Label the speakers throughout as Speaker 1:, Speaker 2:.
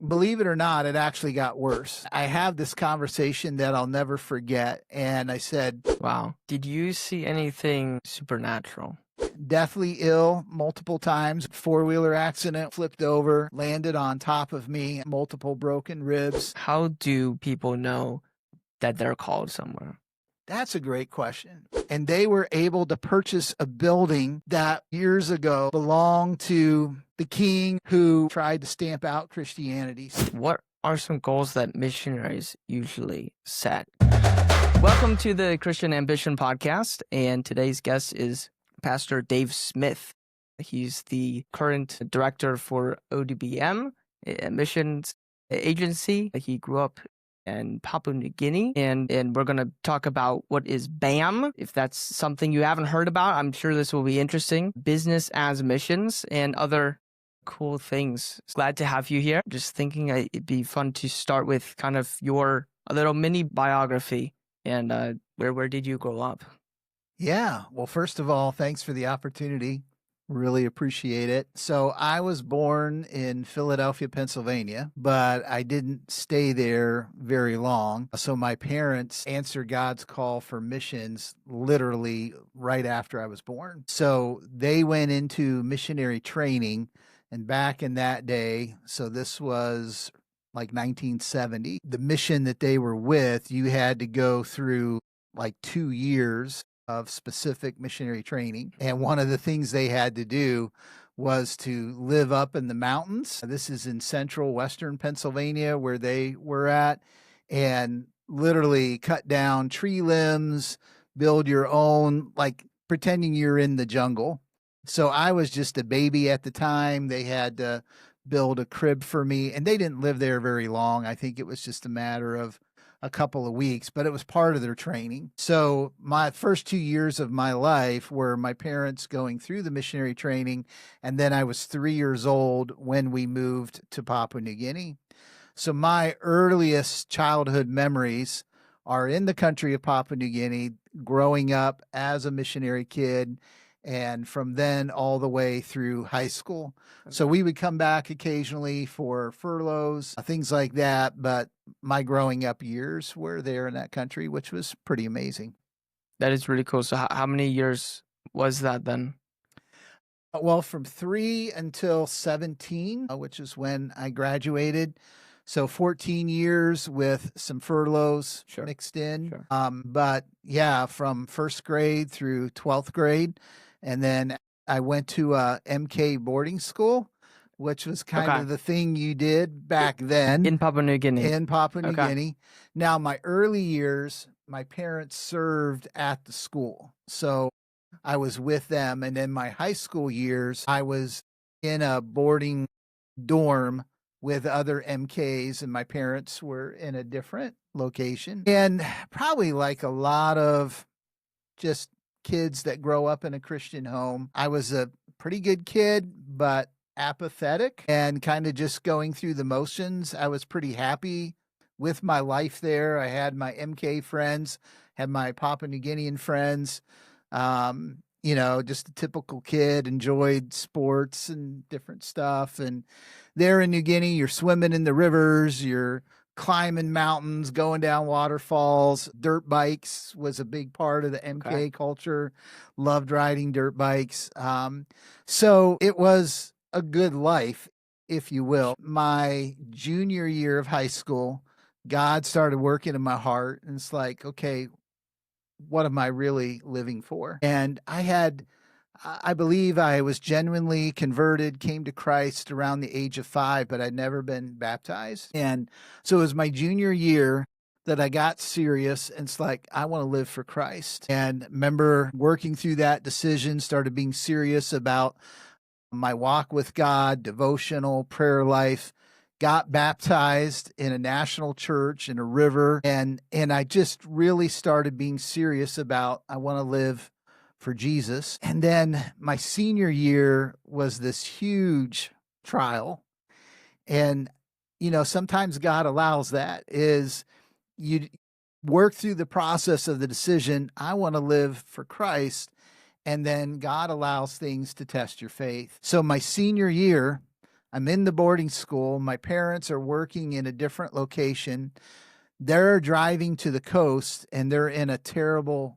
Speaker 1: believe it or not, it actually got worse. I have this conversation that I'll never forget. And I said,
Speaker 2: Wow. Did you see anything supernatural?
Speaker 1: deathly ill multiple times, four-wheeler accident, flipped over, landed on top of me, multiple broken ribs.
Speaker 2: How do people know that they're called somewhere?
Speaker 1: That's a great question. And they were able to purchase a building that years ago belonged to the king who tried to stamp out Christianity.
Speaker 2: What are some goals that missionaries usually set? Welcome to the Christian Ambition podcast, and today's guest is Pastor Dave Smith. He's the current director for ODBM, a missions agency. He grew up in Papua New Guinea, and we're going to talk about what is BAM. If that's something you haven't heard about, I'm sure this will be interesting. Business as missions and other cool things. Glad to have you here. Just thinking it'd be fun to start with kind of your a little mini biography and where did you grow up?
Speaker 1: Yeah. Well, first of all, thanks for the opportunity. Really appreciate it. So I was born in Philadelphia, Pennsylvania, but I didn't stay there very long. So my parents answered God's call for missions literally right after I was born. So they went into missionary training. And back in that day, so this was like 1970, the mission that they were with, you had to go through like 2 years of specific missionary training. And one of the things they had to do was to live up in the mountains. This is in central western Pennsylvania where they were at, and literally cut down tree limbs, build your own, like pretending you're in the jungle. So I was just a baby at the time. They had to build a crib for me, and they didn't live there very long. I think it was just a matter of a couple of weeks, but it was part of their training. So my first 2 years of my life were my parents going through the missionary training, and then I was 3 years old when we moved to Papua New Guinea. So my earliest childhood memories are in the country of Papua New Guinea, growing up as a missionary kid, and from then all the way through high school. So we would come back occasionally for furloughs, things like that. But my growing up years were there in that country, which was pretty amazing.
Speaker 2: That is really cool. So how many years was that then?
Speaker 1: Well, from 3 until 17, which is when I graduated. So 14 years with some furloughs mixed in.
Speaker 2: Sure.
Speaker 1: But yeah, from first grade through 12th grade. And then I went to a MK boarding school, which was kind of the thing you did back then.
Speaker 2: In Papua New Guinea.
Speaker 1: In Papua New Guinea. Now, my early years, my parents served at the school. So I was with them. And then my high school years, I was in a boarding dorm with other MKs, and my parents were in a different location. And probably like a lot of just kids that grow up in a Christian home, I was a pretty good kid, but apathetic and kind of just going through the motions. I was pretty happy with my life there. I had my MK friends, had my Papua New Guinean friends, just a typical kid, enjoyed sports and different stuff. And there in New Guinea, you're swimming in the rivers, you're climbing mountains, going down waterfalls. Dirt bikes was a big part of the MK culture. Loved riding dirt bikes. So it was a good life, if you will. My junior year of high school, God started working in my heart, and it's like, okay, what am I really living for? And I believe I was genuinely converted, came to Christ around the age of 5, but I'd never been baptized. And so it was my junior year that I got serious, and it's like, I want to live for Christ. And remember working through that decision, started being serious about my walk with God, devotional, prayer life, got baptized in a national church in a river. And I just really started being serious about, I want to live for Jesus. And then my senior year was this huge trial. And, sometimes God allows that, is you work through the process of the decision, I want to live for Christ. And then God allows things to test your faith. So my senior year, I'm in the boarding school. My parents are working in a different location. They're driving to the coast, and they're in a terrible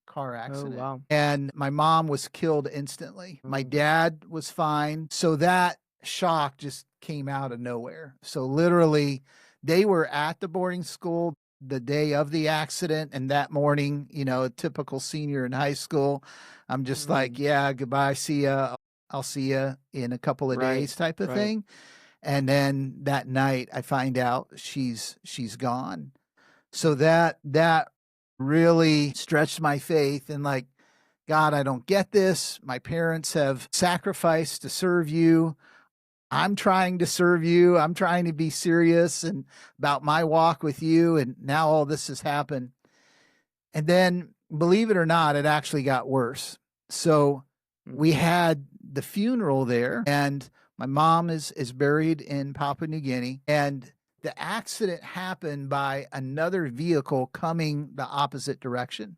Speaker 1: car
Speaker 2: Oh,
Speaker 1: accident.
Speaker 2: wow.
Speaker 1: And my mom was killed instantly. My dad was fine. So that shock just came out of nowhere. So literally, they were at the boarding school the day of the accident, and that morning, a typical senior in high school, I'm just like, yeah, goodbye, see ya. I'll see ya in a couple of days type of thing. And then that night I find out she's gone. So that really stretched my faith, and like, God, I don't get this. My parents have sacrificed to serve you. I'm trying to serve you. I'm trying to be serious and about my walk with you. And now all this has happened. And then, believe it or not, it actually got worse. So we had the funeral there, and my mom is buried in Papua New Guinea. And the accident happened by another vehicle coming the opposite direction.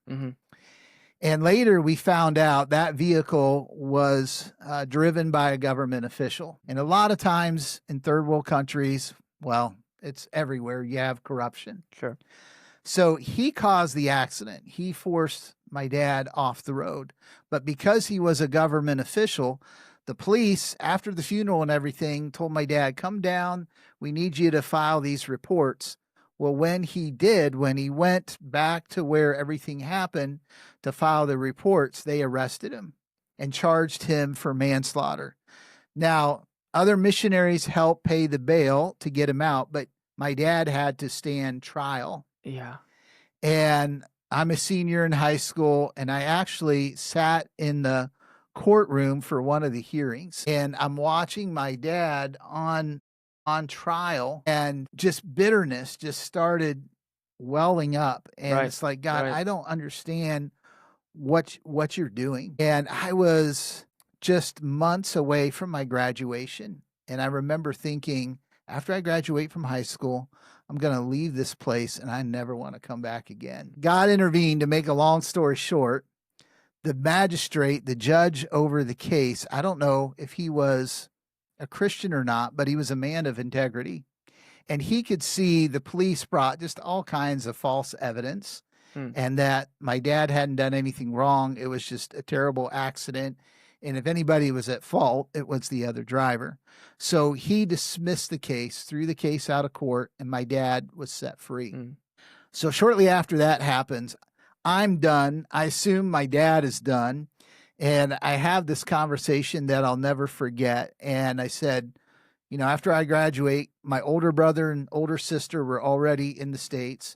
Speaker 1: And later we found out that vehicle was driven by a government official. And a lot of times in third world countries, well, it's everywhere, you have corruption.
Speaker 2: Sure.
Speaker 1: So he caused the accident. He forced my dad off the road. But because he was a government official, the police, after the funeral and everything, told my dad, come down. We need you to file these reports. Well, when he went back to where everything happened to file the reports, they arrested him and charged him for manslaughter. Now, other missionaries helped pay the bail to get him out, but my dad had to stand trial.
Speaker 2: Yeah.
Speaker 1: And I'm a senior in high school, and I actually sat in the courtroom for one of the hearings, and I'm watching my dad on trial, and just bitterness just started welling up. And it's like, God, I don't understand what you're doing. And I was just months away from my graduation. And I remember thinking, after I graduate from high school, I'm going to leave this place and I never want to come back again. God intervened. To make a long story short, the magistrate, the judge over the case, I don't know if he was a Christian or not, but he was a man of integrity. And he could see the police brought just all kinds of false evidence, and that my dad hadn't done anything wrong. It was just a terrible accident. And if anybody was at fault, it was the other driver. So he dismissed the case, threw the case out of court, and my dad was set free. So shortly after that happens, I'm done. I assume my dad is done. And I have this conversation that I'll never forget. And I said, after I graduate, my older brother and older sister were already in the States.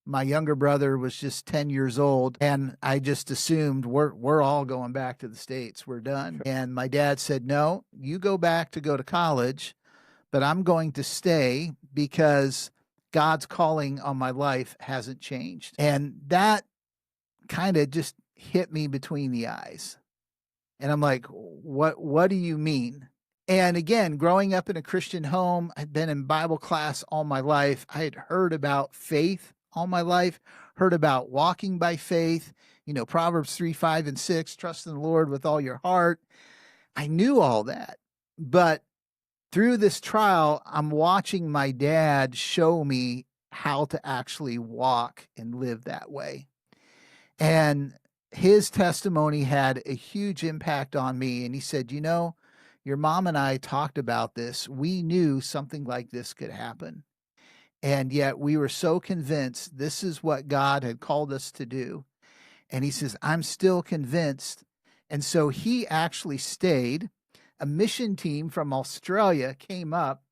Speaker 1: My younger brother was just 10 years old. And I just assumed we're all going back to the States. We're done. Sure. And my dad said, no, you go back to go to college, but I'm going to stay because God's calling on my life hasn't changed. And that kind of just hit me between the eyes. And I'm like, what do you mean? And again, growing up in a Christian home, I'd been in Bible class all my life. I had heard about faith all my life, heard about walking by faith, Proverbs 3, 5, and 6, trust in the Lord with all your heart. I knew all that. But through this trial, I'm watching my dad show me how to actually walk and live that way. And his testimony had a huge impact on me. And he said, your mom and I talked about this. We knew something like this could happen. And yet we were so convinced this is what God had called us to do. And he says, I'm still convinced. And so he actually stayed. A mission team from Australia came up.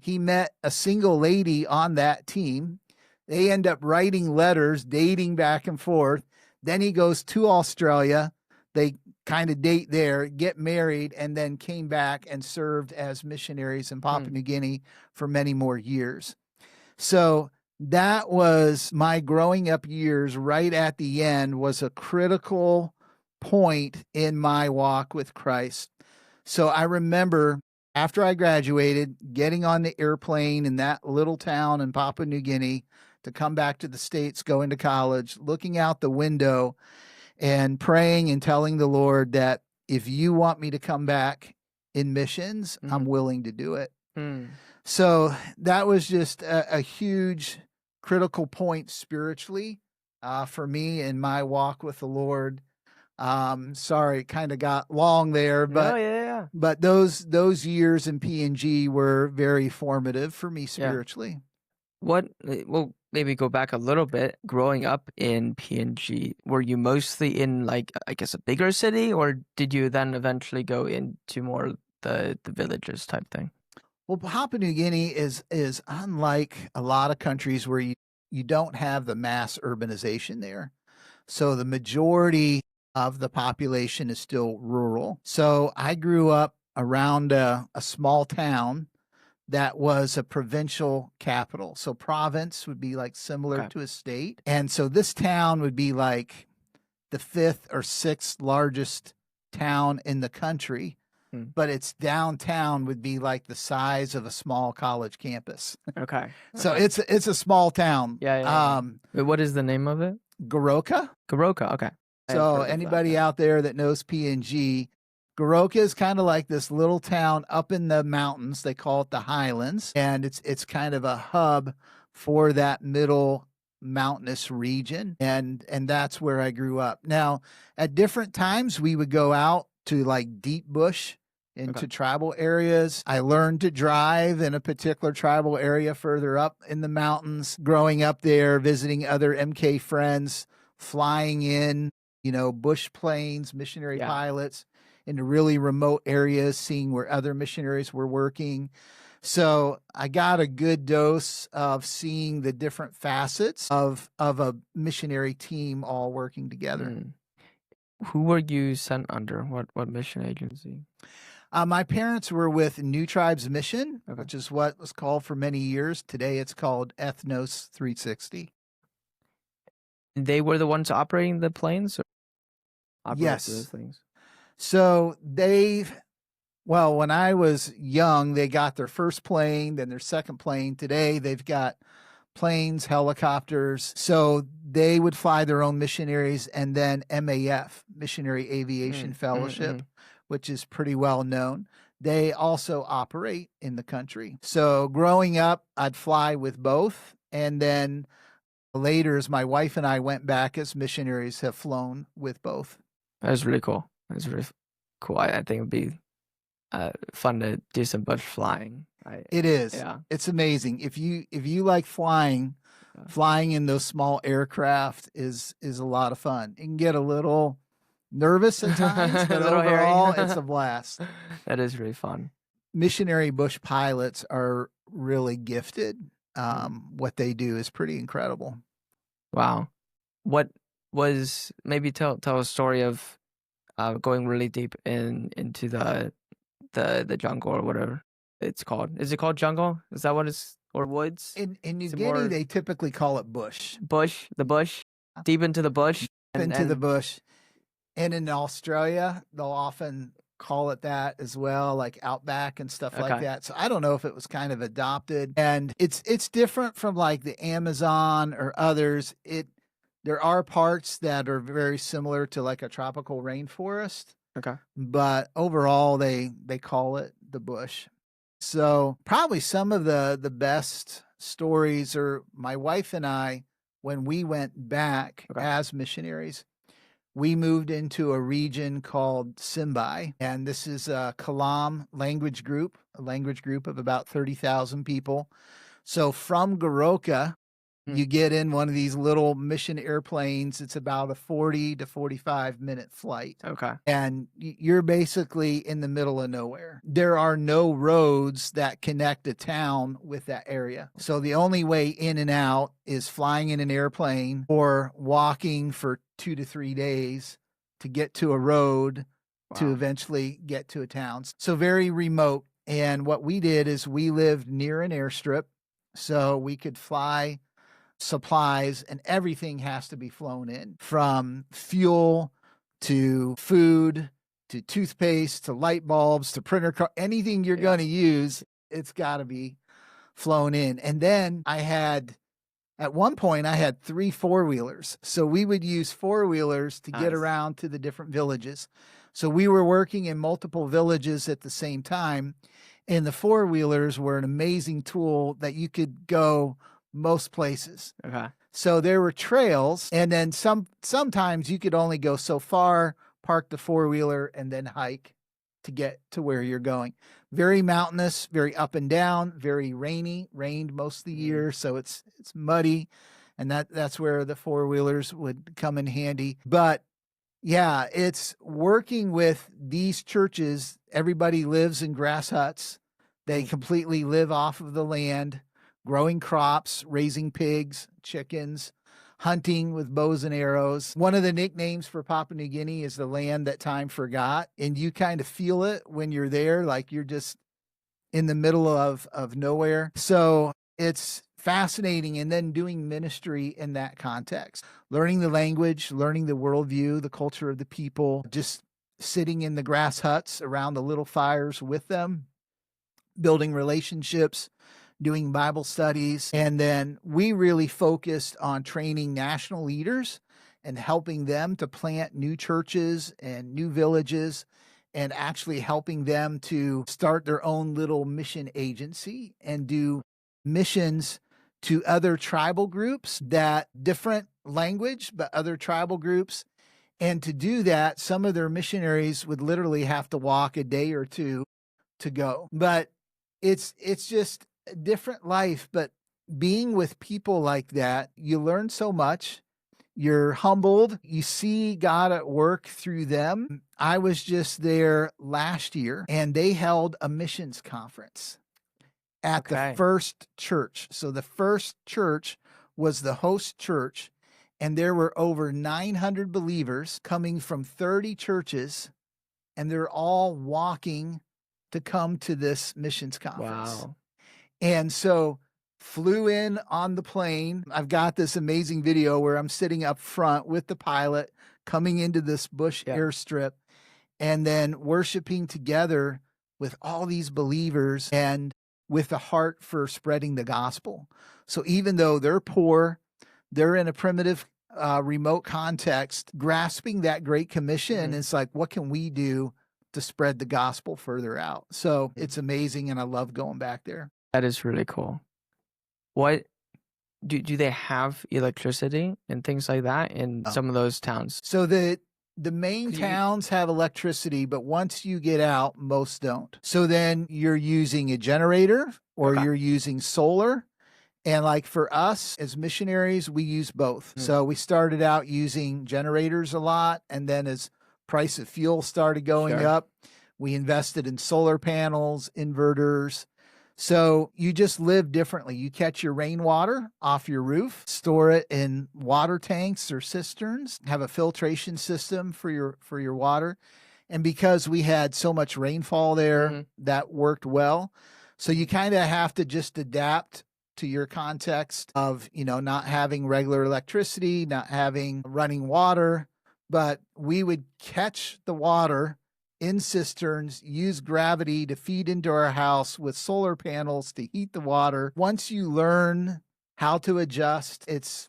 Speaker 1: He met a single lady on that team. They end up writing letters, dating back and forth. Then he goes to Australia. They kind of date there, get married, and then came back and served as missionaries in Papua New Guinea for many more years. So that was my growing up years. Right at the end was a critical point in my walk with Christ. So I remember after I graduated, getting on the airplane in that little town in Papua New Guinea to come back to the States, going to college, looking out the window and praying and telling the Lord that if you want me to come back in missions, I'm
Speaker 2: Mhm.
Speaker 1: willing to do it.
Speaker 2: Mm.
Speaker 1: So that was just a huge critical point spiritually for me in my walk with the Lord. Sorry, it kind of got long there,
Speaker 2: No,
Speaker 1: but
Speaker 2: yeah.
Speaker 1: those years in PNG were very formative for me
Speaker 2: Yeah.
Speaker 1: spiritually.
Speaker 2: We'll maybe go back a little bit. Growing up in PNG, were you mostly in like, I guess, a bigger city, or did you then eventually go into more the villages type thing?
Speaker 1: Well, Papua New Guinea is unlike a lot of countries where you don't have the mass urbanization there. So the majority of the population is still rural. So I grew up around a small town that was a provincial capital. So province would be like similar
Speaker 2: Okay.
Speaker 1: to a state. And so this town would be like the fifth or sixth largest town in the country,
Speaker 2: Hmm.
Speaker 1: but its downtown would be like the size of a small college campus.
Speaker 2: Okay.
Speaker 1: So
Speaker 2: Okay.
Speaker 1: it's a small town.
Speaker 2: Yeah. Wait, what is the name of it?
Speaker 1: Goroka.
Speaker 2: Goroka. Okay. I have
Speaker 1: So
Speaker 2: heard of that,
Speaker 1: anybody
Speaker 2: yeah.
Speaker 1: out there that knows PNG, Goroka is kind of like this little town up in the mountains. They call it the Highlands, and it's kind of a hub for that middle mountainous region, and that's where I grew up. Now, at different times, we would go out to like deep bush into
Speaker 2: Okay.
Speaker 1: tribal areas. I learned to drive in a particular tribal area further up in the mountains. Growing up there, visiting other MK friends, flying in, bush planes, missionary
Speaker 2: Yeah.
Speaker 1: pilots into really remote areas, seeing where other missionaries were working. So I got a good dose of seeing the different facets of a missionary team all working together.
Speaker 2: Mm. Who were you sent under? What mission agency?
Speaker 1: My parents were with New Tribes Mission,
Speaker 2: Okay.
Speaker 1: which is what was called for many years. Today it's called Ethnos 360.
Speaker 2: They were the ones operating the planes, or operating
Speaker 1: Yes.
Speaker 2: those things?
Speaker 1: So when I was young, they got their first plane, then their second plane. Today they've got planes, helicopters. So they would fly their own missionaries, and then MAF, Missionary Aviation Fellowship, which is pretty well known. They also operate in the country. So growing up, I'd fly with both. And then later, as my wife and I went back as missionaries, have flown with both.
Speaker 2: That was really cool. That's really cool. I think it'd be fun to do some bush flying.
Speaker 1: It is.
Speaker 2: Yeah.
Speaker 1: It's amazing. If you like flying in those small aircraft is a lot of fun. You can get a little nervous at times, but overall it's a blast.
Speaker 2: That is really fun.
Speaker 1: Missionary bush pilots are really gifted. What they do is pretty incredible.
Speaker 2: Wow. What was, maybe tell a story of going really deep into the jungle or whatever it's called. Is it called jungle? Is that what it's, or woods?
Speaker 1: In New Guinea, they typically call it bush.
Speaker 2: The bush, deep into the bush.
Speaker 1: Into the bush. And in Australia, they'll often call it that as well, like outback and stuff like that. So I don't know if it was kind of adopted. And it's different from like the Amazon or others. There are parts that are very similar to like a tropical rainforest.
Speaker 2: Okay.
Speaker 1: But overall they call it the bush. So probably some of the best stories are my wife and I, when we went back as missionaries, we moved into a region called Simbai, and this is a Kalam language group, a language group of about 30,000 people. So from Goroka, you get in one of these little mission airplanes. It's about a 40 to 45 minute flight.
Speaker 2: Okay.
Speaker 1: And you're basically in the middle of nowhere. There are no roads that connect a town with that area. So the only way in and out is flying in an airplane or walking for 2 to 3 days to get to a road to eventually get to a town. So very remote. And what we did is we lived near an airstrip, so we could fly supplies, and everything has to be flown in, from fuel to food to toothpaste to light bulbs to printer anything you're going to use, it's got to be flown in. And then at one point I had 3 4-wheelers, so we would use 4-wheelers to get around to the different villages. So we were working in multiple villages at the same time, and the four-wheelers were an amazing tool that you could go most places.
Speaker 2: Okay.
Speaker 1: So there were trails, and then sometimes you could only go so far, park the four-wheeler, and then hike to get to where you're going. Very mountainous, very up and down, very rained most of the year, so it's muddy, and that's where the four-wheelers would come in handy. But yeah, it's working with these churches. Everybody lives in grass huts. They completely live off of the land, growing crops, raising pigs, chickens, hunting with bows and arrows. One of the nicknames for Papua New Guinea is the land that time forgot. And you kind of feel it when you're there, like you're just in the middle of nowhere. So it's fascinating. And then doing ministry in that context, learning the language, learning the worldview, the culture of the people, just sitting in the grass huts around the little fires with them, building relationships, doing Bible studies. And then we really focused on training national leaders and helping them to plant new churches and new villages, and actually helping them to start their own little mission agency and do missions to other tribal groups, that different language, but other tribal groups. And to do that, some of their missionaries would literally have to walk a day or two to go. But it's just a different life. But being with people like that, you learn so much. You're humbled. You see God at work through them. I was just there last year, and they held a missions conference at the first church. So the first church was the host church, and there were over 900 believers coming from 30 churches, and they're all walking to come to this missions conference.
Speaker 2: Wow.
Speaker 1: And so flew in on the plane. I've got this amazing video where I'm sitting up front with the pilot coming into this bush airstrip, and then worshiping together with all these believers and with a heart for spreading the gospel. So even though they're poor, they're in a primitive, remote context, grasping that Great Commission. It's like, what can we do to spread the gospel further out? So it's amazing, and I love going back there.
Speaker 2: That is really cool. What do they have electricity and things like that in some of those towns?
Speaker 1: So the main towns have electricity, but once you get out, most don't. So then you're using a generator, or you're using solar. And like for us as missionaries, we use both. So we started out using generators a lot, and then as price of fuel started going up, we invested in solar panels, inverters. So you just live differently. You catch your rainwater off your roof, store it in water tanks or cisterns, have a filtration system for your water. And because we had so much rainfall there, that worked well. So you kind of have to just adapt to your context of, not having regular electricity, not having running water. But we would catch the water in cisterns, use gravity to feed into our house with solar panels to heat the water. Once you learn how to adjust, it's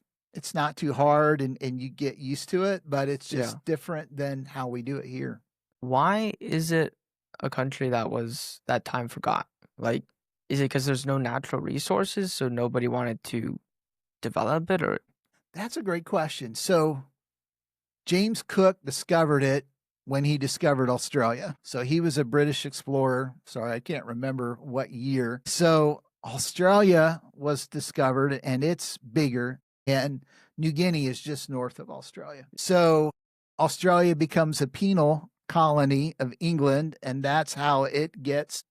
Speaker 1: not too hard, and you get used to it, but it's just different than how we do it here.
Speaker 2: Why is it a country that time forgot? Like, is it because there's no natural resources, so nobody wanted to develop it? Or
Speaker 1: that's a great question. So James Cook discovered it when he discovered Australia. So he was a British explorer. Sorry, I can't remember what year. So Australia was discovered, and it's bigger, and New Guinea is just north of Australia. So Australia becomes a penal colony of England, and that's how it gets.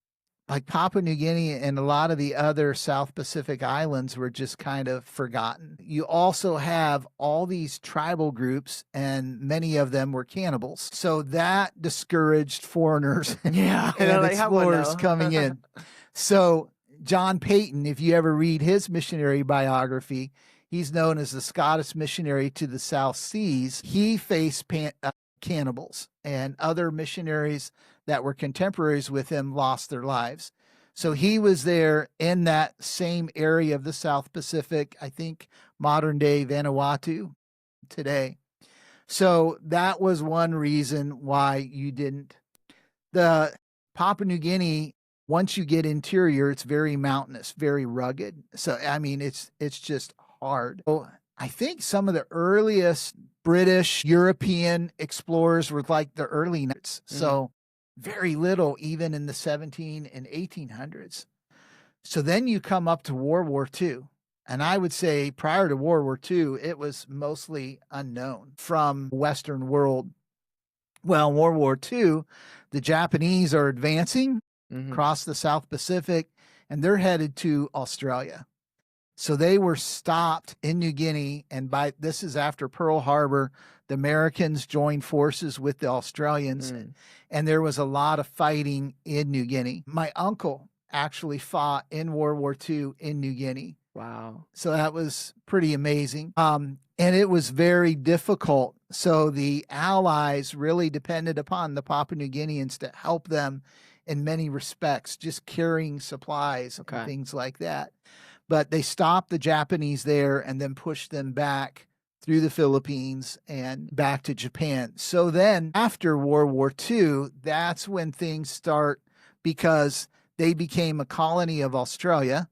Speaker 1: Like Papua New Guinea and a lot of the other South Pacific islands were just kind of forgotten. You also have all these tribal groups, and many of them were cannibals. So that discouraged foreigners and explorers coming in. So John Peyton, if you ever read his missionary biography, he's known as the Scottish missionary to the South Seas. He faced cannibals, and other missionaries that were contemporaries with him lost their lives. So he was there in that same area of the South Pacific, I think modern day Vanuatu today. So that was one reason why you didn't. The Papua New Guinea, once you get interior, it's very mountainous, very rugged. So I mean, it's just hard. So I think some of the earliest British European explorers were like the early 1900s. So very little, even in the 17 and 1800s. So then you come up to World War II. And I would say prior to World War II, it was mostly unknown from the Western world. Well, in World War II, the Japanese are advancing across the South Pacific, and they're headed to Australia. So they were stopped in New Guinea, and this is after Pearl Harbor. The Americans joined forces with the Australians, and there was a lot of fighting in New Guinea. My uncle actually fought in World War II in New Guinea.
Speaker 2: Wow.
Speaker 1: So that was pretty amazing. And it was very difficult. So the Allies really depended upon the Papua New Guineans to help them in many respects, just carrying supplies and things like that. But they stopped the Japanese there and then pushed them back through the Philippines and back to Japan. So then after World War II, that's when things start, because they became a colony of Australia.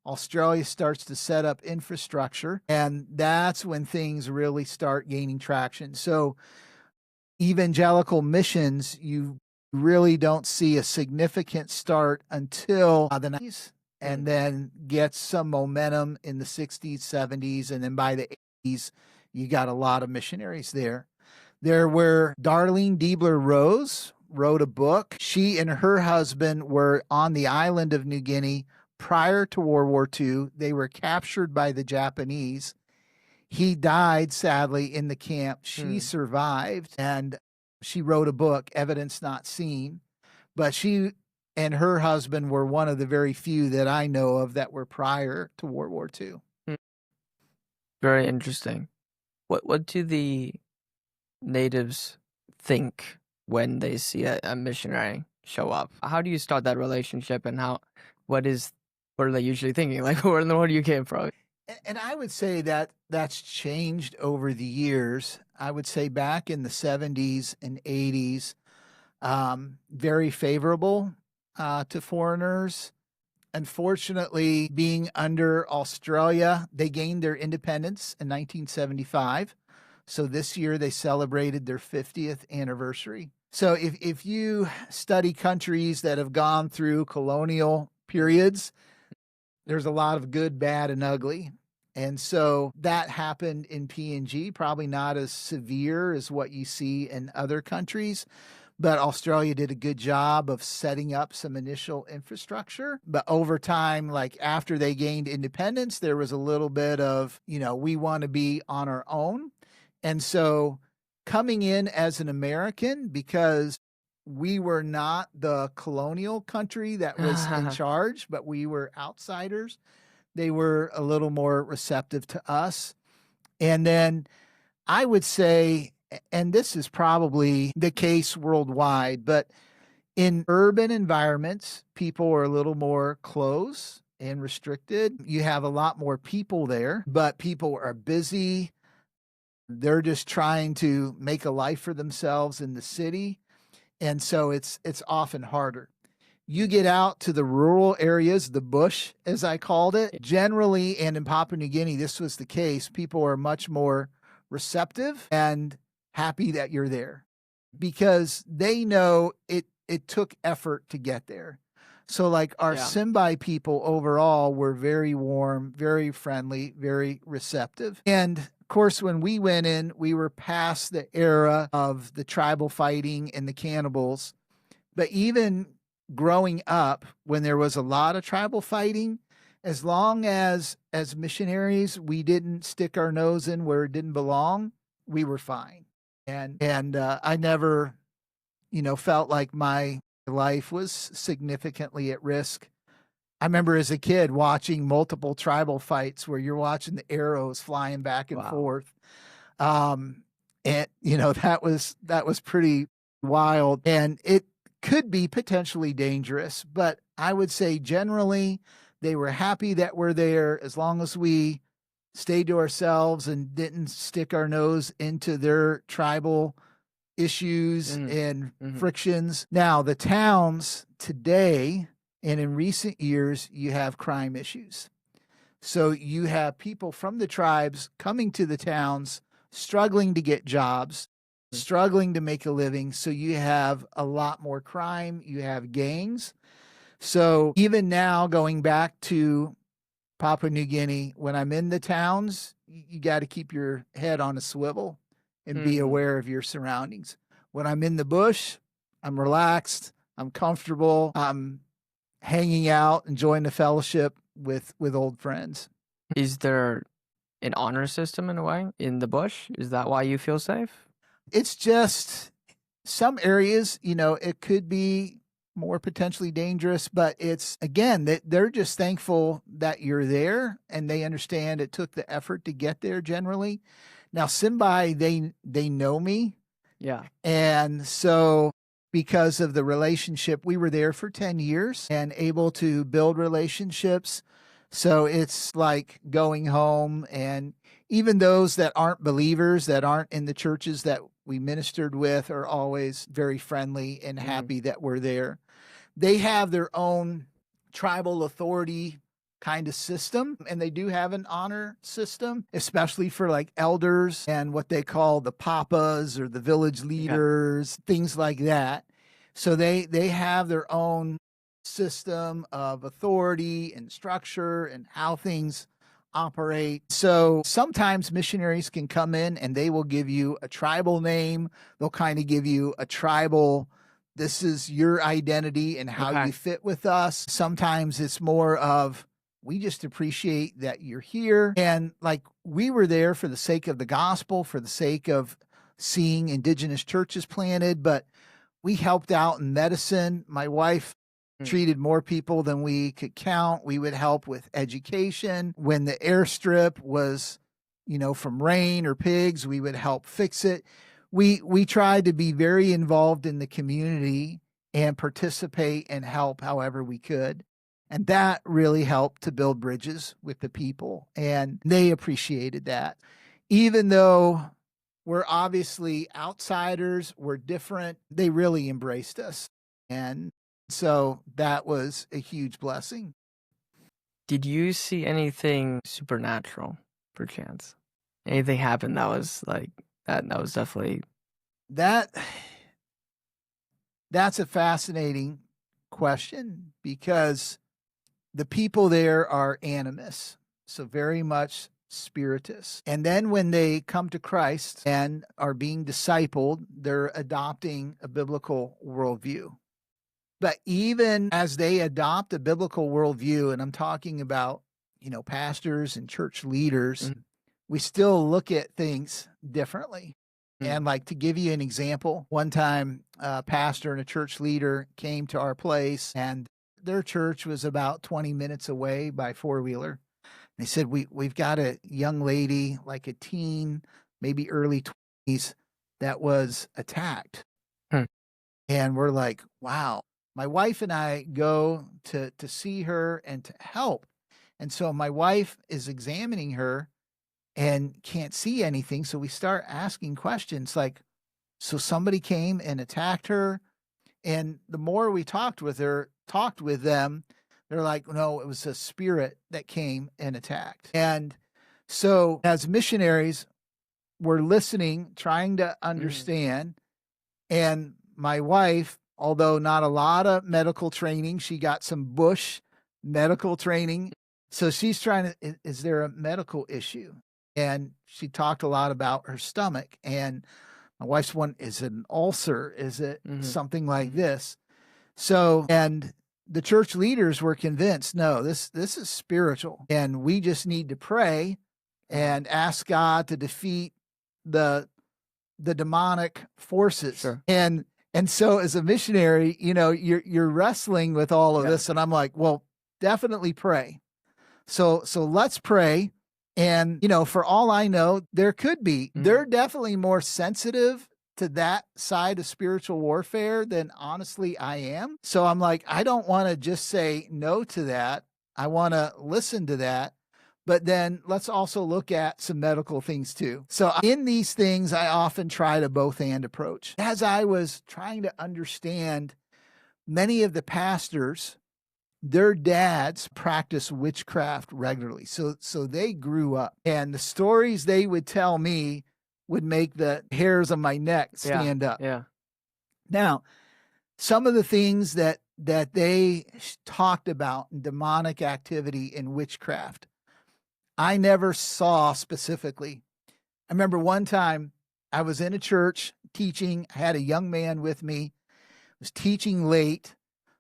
Speaker 1: Australia starts to set up infrastructure, and that's when things really start gaining traction. So evangelical missions, you really don't see a significant start until the 90s, and then gets some momentum in the 60s, 70s, and then by the 80s, you got a lot of missionaries there. There were Darlene Diebler Rose wrote a book. She and her husband were on the island of New Guinea prior to World War II. They were captured by the Japanese. He died, sadly, in the camp. She survived, and she wrote a book, Evidence Not Seen. But she and her husband were one of the very few that I know of that were prior to World War II.
Speaker 2: Very interesting. What do the natives think when they see a missionary show up? How do you start that relationship, and what are they usually thinking? Like, where in the world you came from?
Speaker 1: And I would say that that's changed over the years. I would say back in the 70s and 80s, very favorable to foreigners. Unfortunately, being under Australia, they gained their independence in 1975. So this year they celebrated their 50th anniversary. So if you study countries that have gone through colonial periods, there's a lot of good, bad, and ugly. And so that happened in PNG, probably not as severe as what you see in other countries. But Australia did a good job of setting up some initial infrastructure. But over time, like after they gained independence, there was a little bit of, we want to be on our own. And so coming in as an American, because we were not the colonial country that was in charge, but we were outsiders, they were a little more receptive to us. And then I would say, and this is probably the case worldwide, but in urban environments, people are a little more closed and restricted. You have a lot more people there, but people are busy. They're just trying to make a life for themselves in the city. And so it's often harder. You get out to the rural areas, the bush, as I called it, generally, and in Papua New Guinea, this was the case. People are much more receptive and happy that you're there because they know it took effort to get there. So like our Simbai people overall were very warm, very friendly, very receptive. And of course, when we went in, we were past the era of the tribal fighting and the cannibals. But even growing up, when there was a lot of tribal fighting, as long as missionaries, we didn't stick our nose in where it didn't belong, we were fine. And I never, felt like my life was significantly at risk. I remember as a kid watching multiple tribal fights where you're watching the arrows flying back and forth. And that was pretty wild, and it could be potentially dangerous, but I would say generally they were happy that we're there as long as we stayed to ourselves and didn't stick our nose into their tribal issues and frictions. Now, the towns today and in recent years, you have crime issues. So you have people from the tribes coming to the towns, struggling to get jobs, struggling to make a living. So you have a lot more crime. You have gangs. So even now, going back to Papua New Guinea, when I'm in the towns, you got to keep your head on a swivel and be aware of your surroundings. When I'm in the bush, I'm relaxed, I'm comfortable, I'm hanging out, enjoying the fellowship with old friends.
Speaker 2: Is there an honor system in a way in the bush? Is that why you feel safe?
Speaker 1: It's just some areas, it could be more potentially dangerous, but it's, again, that they're just thankful that you're there and they understand it took the effort to get there generally. Now, Simbai, they know me.
Speaker 2: Yeah.
Speaker 1: And so because of the relationship, we were there for 10 years and able to build relationships. So it's like going home, and even those that aren't believers, that aren't in the churches that we ministered with, are always very friendly and happy that we're there. They have their own tribal authority kind of system, and they do have an honor system, especially for like elders and what they call the papas or the village leaders, things like that. So they have their own system of authority and structure and how things operate. So sometimes missionaries can come in and they will give you a tribal name. They'll kind of give you a tribal, this is your identity and how you fit with us. Sometimes it's more of, we just appreciate that you're here. And like, we were there for the sake of the gospel, for the sake of seeing indigenous churches planted, but we helped out in medicine. My wife treated more people than we could count. We would help with education. When the airstrip was, from rain or pigs, we would help fix it. We tried to be very involved in the community and participate and help however we could. And that really helped to build bridges with the people. And they appreciated that. Even though we're obviously outsiders, we're different, they really embraced us. And so that was a huge blessing.
Speaker 2: Did you see anything supernatural, perchance? Anything happen that was like that? That was definitely
Speaker 1: that's a fascinating question, because the people there are animus, so very much spiritist. And then when they come to Christ and are being discipled, they're adopting a biblical worldview. But even as they adopt a biblical worldview, and I'm talking about, pastors and church leaders, we still look at things differently. And like, to give you an example, one time a pastor and a church leader came to our place, and their church was about 20 minutes away by four-wheeler. They said, we've got a young lady, like a teen, maybe early 20s, that was attacked. And we're like, wow. My wife and I go to see her and to help. And so my wife is examining her and can't see anything. So we start asking questions like, so somebody came and attacked her? And the more we talked with them, they're like, no, it was a spirit that came and attacked. And so as missionaries, we're listening, trying to understand. And my wife, although not a lot of medical training, she got some bush medical training. So she's trying to, is there a medical issue? And she talked a lot about her stomach. And my wife's one, is it an ulcer? Is it something like this? So, and the church leaders were convinced, no, this is spiritual. And we just need to pray and ask God to defeat the demonic forces.
Speaker 2: Sure.
Speaker 1: And so as a missionary, you're wrestling with all of this. And I'm like, well, definitely pray. So let's pray. And, for all I know, there could be, they're definitely more sensitive to that side of spiritual warfare than honestly I am. So I'm like, I don't want to just say no to that. I want to listen to that. But then let's also look at some medical things too. So in these things, I often try to both hand approach. As I was trying to understand, many of the pastors, their dads practice witchcraft regularly. So they grew up, and the stories they would tell me would make the hairs on my neck stand up.
Speaker 2: Yeah.
Speaker 1: Now, some of the things that they talked about in demonic activity in witchcraft, I never saw specifically. I remember one time I was in a church teaching. I had a young man with me, was teaching late.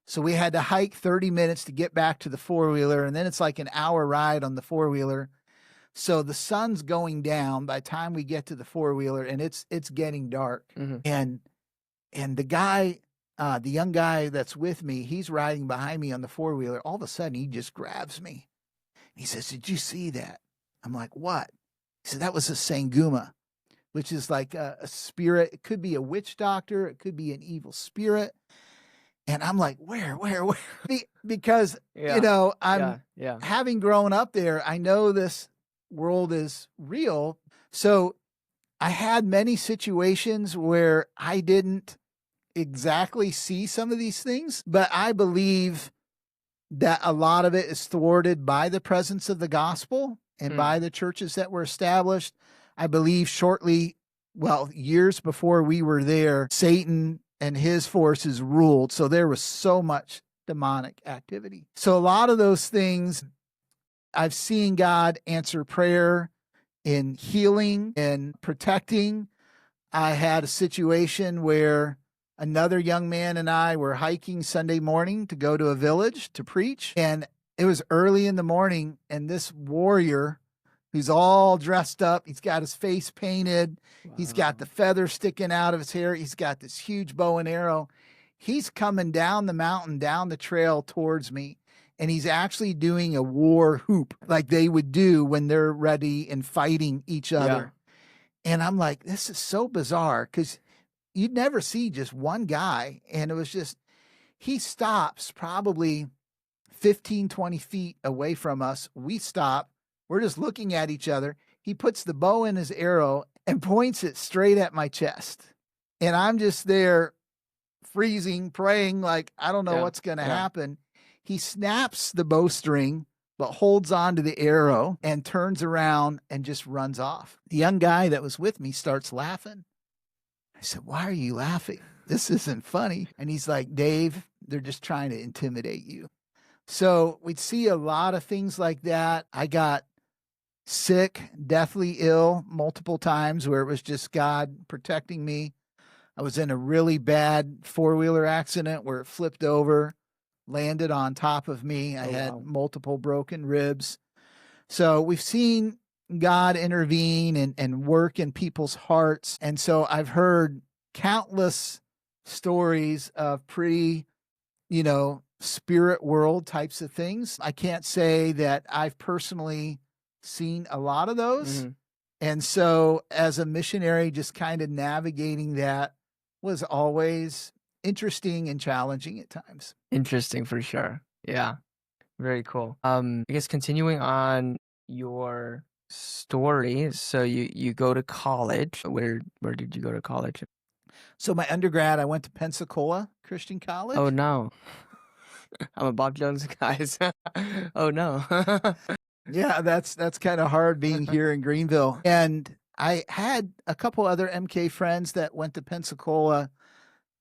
Speaker 1: So we had to hike 30 minutes to get back to the four-wheeler. And then it's like an hour ride on the four-wheeler. So the sun's going down by the time we get to the four-wheeler, and it's getting dark. And the guy, the young guy that's with me, he's riding behind me on the four-wheeler. All of a sudden, he just grabs me. He says, "Did you see that?" I'm like, "What?" He said, "That was a sanguma," which is like a spirit. It could be a witch doctor. It could be an evil spirit. And I'm like, where? Because, I'm having grown up there, I know this world is real. So I had many situations where I didn't exactly see some of these things, but I believe that a lot of it is thwarted by the presence of the gospel and by the churches that were established. I believe years before we were there, Satan and his forces ruled. So there was so much demonic activity. So a lot of those things, I've seen God answer prayer in healing and protecting. I had a situation where another young man and I were hiking Sunday morning to go to a village to preach. And it was early in the morning, and this warrior who's all dressed up, he's got his face painted, he's got the feather sticking out of his hair, he's got this huge bow and arrow. He's coming down the mountain, down the trail towards me, and he's actually doing a war whoop like they would do when they're ready and fighting each other. Yeah. And I'm like, this is so bizarre, because you'd never see just one guy. And it was just, he stops probably 15, 20 feet away from us. We stop. We're just looking at each other. He puts the bow in his arrow and points it straight at my chest. And I'm just there freezing, praying like, I don't know what's going to happen. He snaps the bowstring, but holds on to the arrow and turns around and just runs off. The young guy that was with me starts laughing. I said, "Why are you laughing? This isn't funny." And he's like, "Dave, they're just trying to intimidate you." So we'd see a lot of things like that. I got sick, deathly ill multiple times where it was just God protecting me. I was in a really bad four-wheeler accident where it flipped over, landed on top of me. I had multiple broken ribs. So we've seen God intervene and work in people's hearts. And so I've heard countless stories of pretty, spirit world types of things. I can't say that I've personally seen a lot of those. And so as a missionary, just kind of navigating that was always interesting and challenging at times.
Speaker 2: Interesting for sure. Yeah. Very cool. I guess continuing on your story, so you go to college. Where did you go to college?
Speaker 1: So my undergrad, I went to Pensacola Christian College.
Speaker 2: Oh no. I'm a Bob Jones guys. Oh no.
Speaker 1: Yeah, that's kind of hard being here in Greenville. And I had a couple other MK friends that went to Pensacola.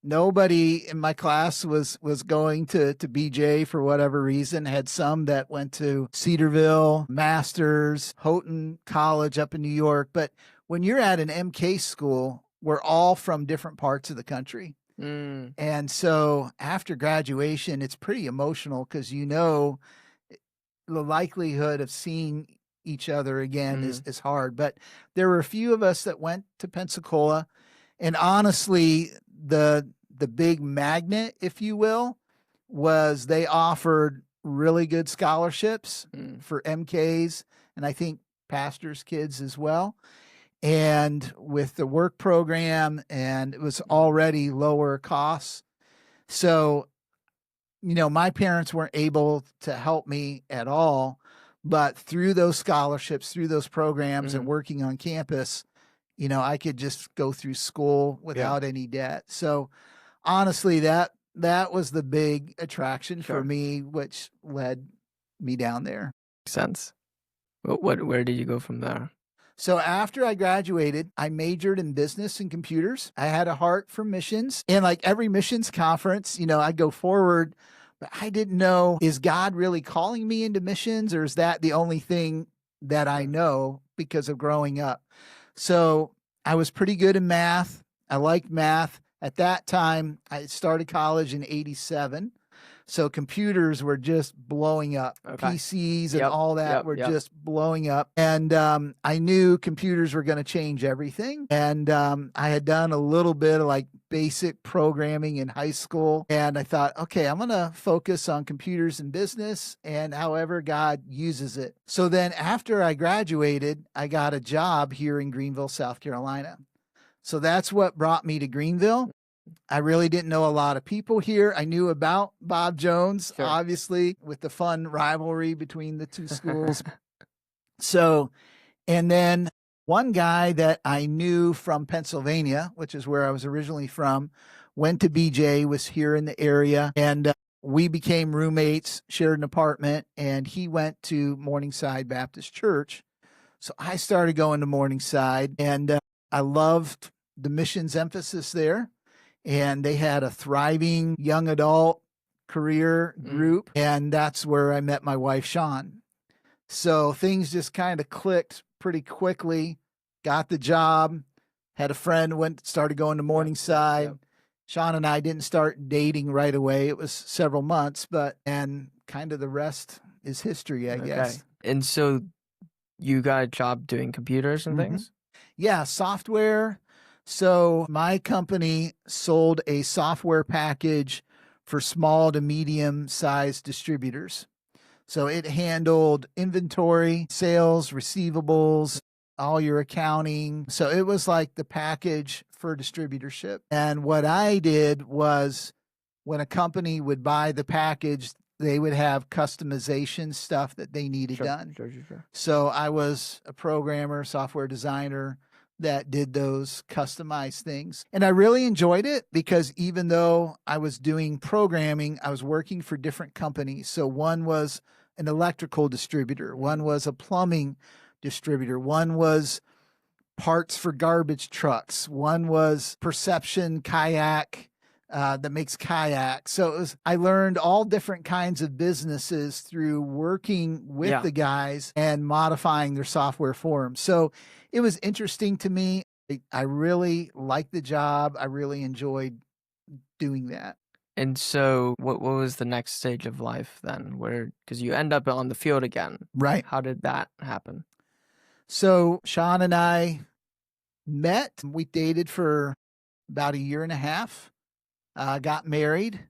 Speaker 1: Nobody in my class was going to BJ for whatever reason. I had some that went to Cedarville, Masters, Houghton College up in New York. But when you're at an MK school, we're all from different parts of the country. And so after graduation, it's pretty emotional because the likelihood of seeing each other again is hard. But there were a few of us that went to Pensacola, and honestly, the big magnet, if you will, was they offered really good scholarships for MKs, and I think pastors' kids as well. And with the work program, and it was already lower costs. So, my parents weren't able to help me at all, But through those scholarships, through those programs and working on campus, I could just go through school without any debt. So honestly, that was the big attraction for me, which led me down there.
Speaker 2: Makes sense. Where did you go from there?
Speaker 1: So after I graduated, I majored in business and computers. I had a heart for missions. And like every missions conference, I'd go forward, but I didn't know, is God really calling me into missions, or is that the only thing that I know because of growing up? So I was pretty good in math. I liked math. At that time, I started college in 87. So computers were just blowing up. PCs and all that were just blowing up. And I knew computers were going to change everything. And I had done a little bit of like basic programming in high school. And I thought, okay, I'm going to focus on computers and business and however God uses it. So then after I graduated, I got a job here in Greenville, South Carolina. So that's what brought me to Greenville. I really didn't know a lot of people here. I knew about Bob Jones, obviously, with the fun rivalry between the two schools. So, and then one guy that I knew from Pennsylvania, which is where I was originally from, went to BJ, was here in the area, and we became roommates, shared an apartment, and he went to Morningside Baptist Church. So I started going to Morningside, and I loved the missions emphasis there. And they had a thriving young adult career group. And that's where I met my wife, Sean. So things just kind of clicked pretty quickly. Got the job, had a friend, started going to Morningside. Sean and I didn't start dating right away. It was several months, and kind of the rest is history, I guess.
Speaker 2: And so you got a job doing computers and things?
Speaker 1: Yeah, software. So my company sold a software package for small to medium-sized distributors. So it handled inventory, sales, receivables, all your accounting. So it was like the package for distributorship. And what I did was when a company would buy the package, they would have customization stuff that they needed done.
Speaker 2: Sure.
Speaker 1: So I was a programmer, software designer that did those customized things. And I really enjoyed it because even though I was doing programming, I was working for different companies. So one was an electrical distributor, one was a plumbing distributor, one was parts for garbage trucks, one was Perception Kayak that makes kayaks. So I learned all different kinds of businesses through working with the guys and modifying their software for them. So it was interesting to me. I really liked the job. I really enjoyed doing that.
Speaker 2: And so what was the next stage of life then? Because you end up on the field again.
Speaker 1: Right.
Speaker 2: How did that happen?
Speaker 1: So Sean and I met. We dated for about a year and a half. Got married.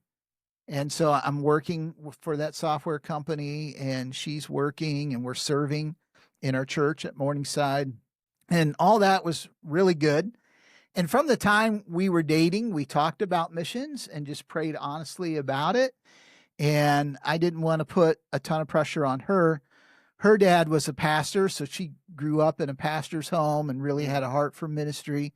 Speaker 1: And so I'm working for that software company, and she's working, and we're serving in our church at Morningside. And all that was really good. And from the time we were dating, we talked about missions and just prayed honestly about it. And I didn't want to put a ton of pressure on her. Her dad was a pastor, so she grew up in a pastor's home and really had a heart for ministry.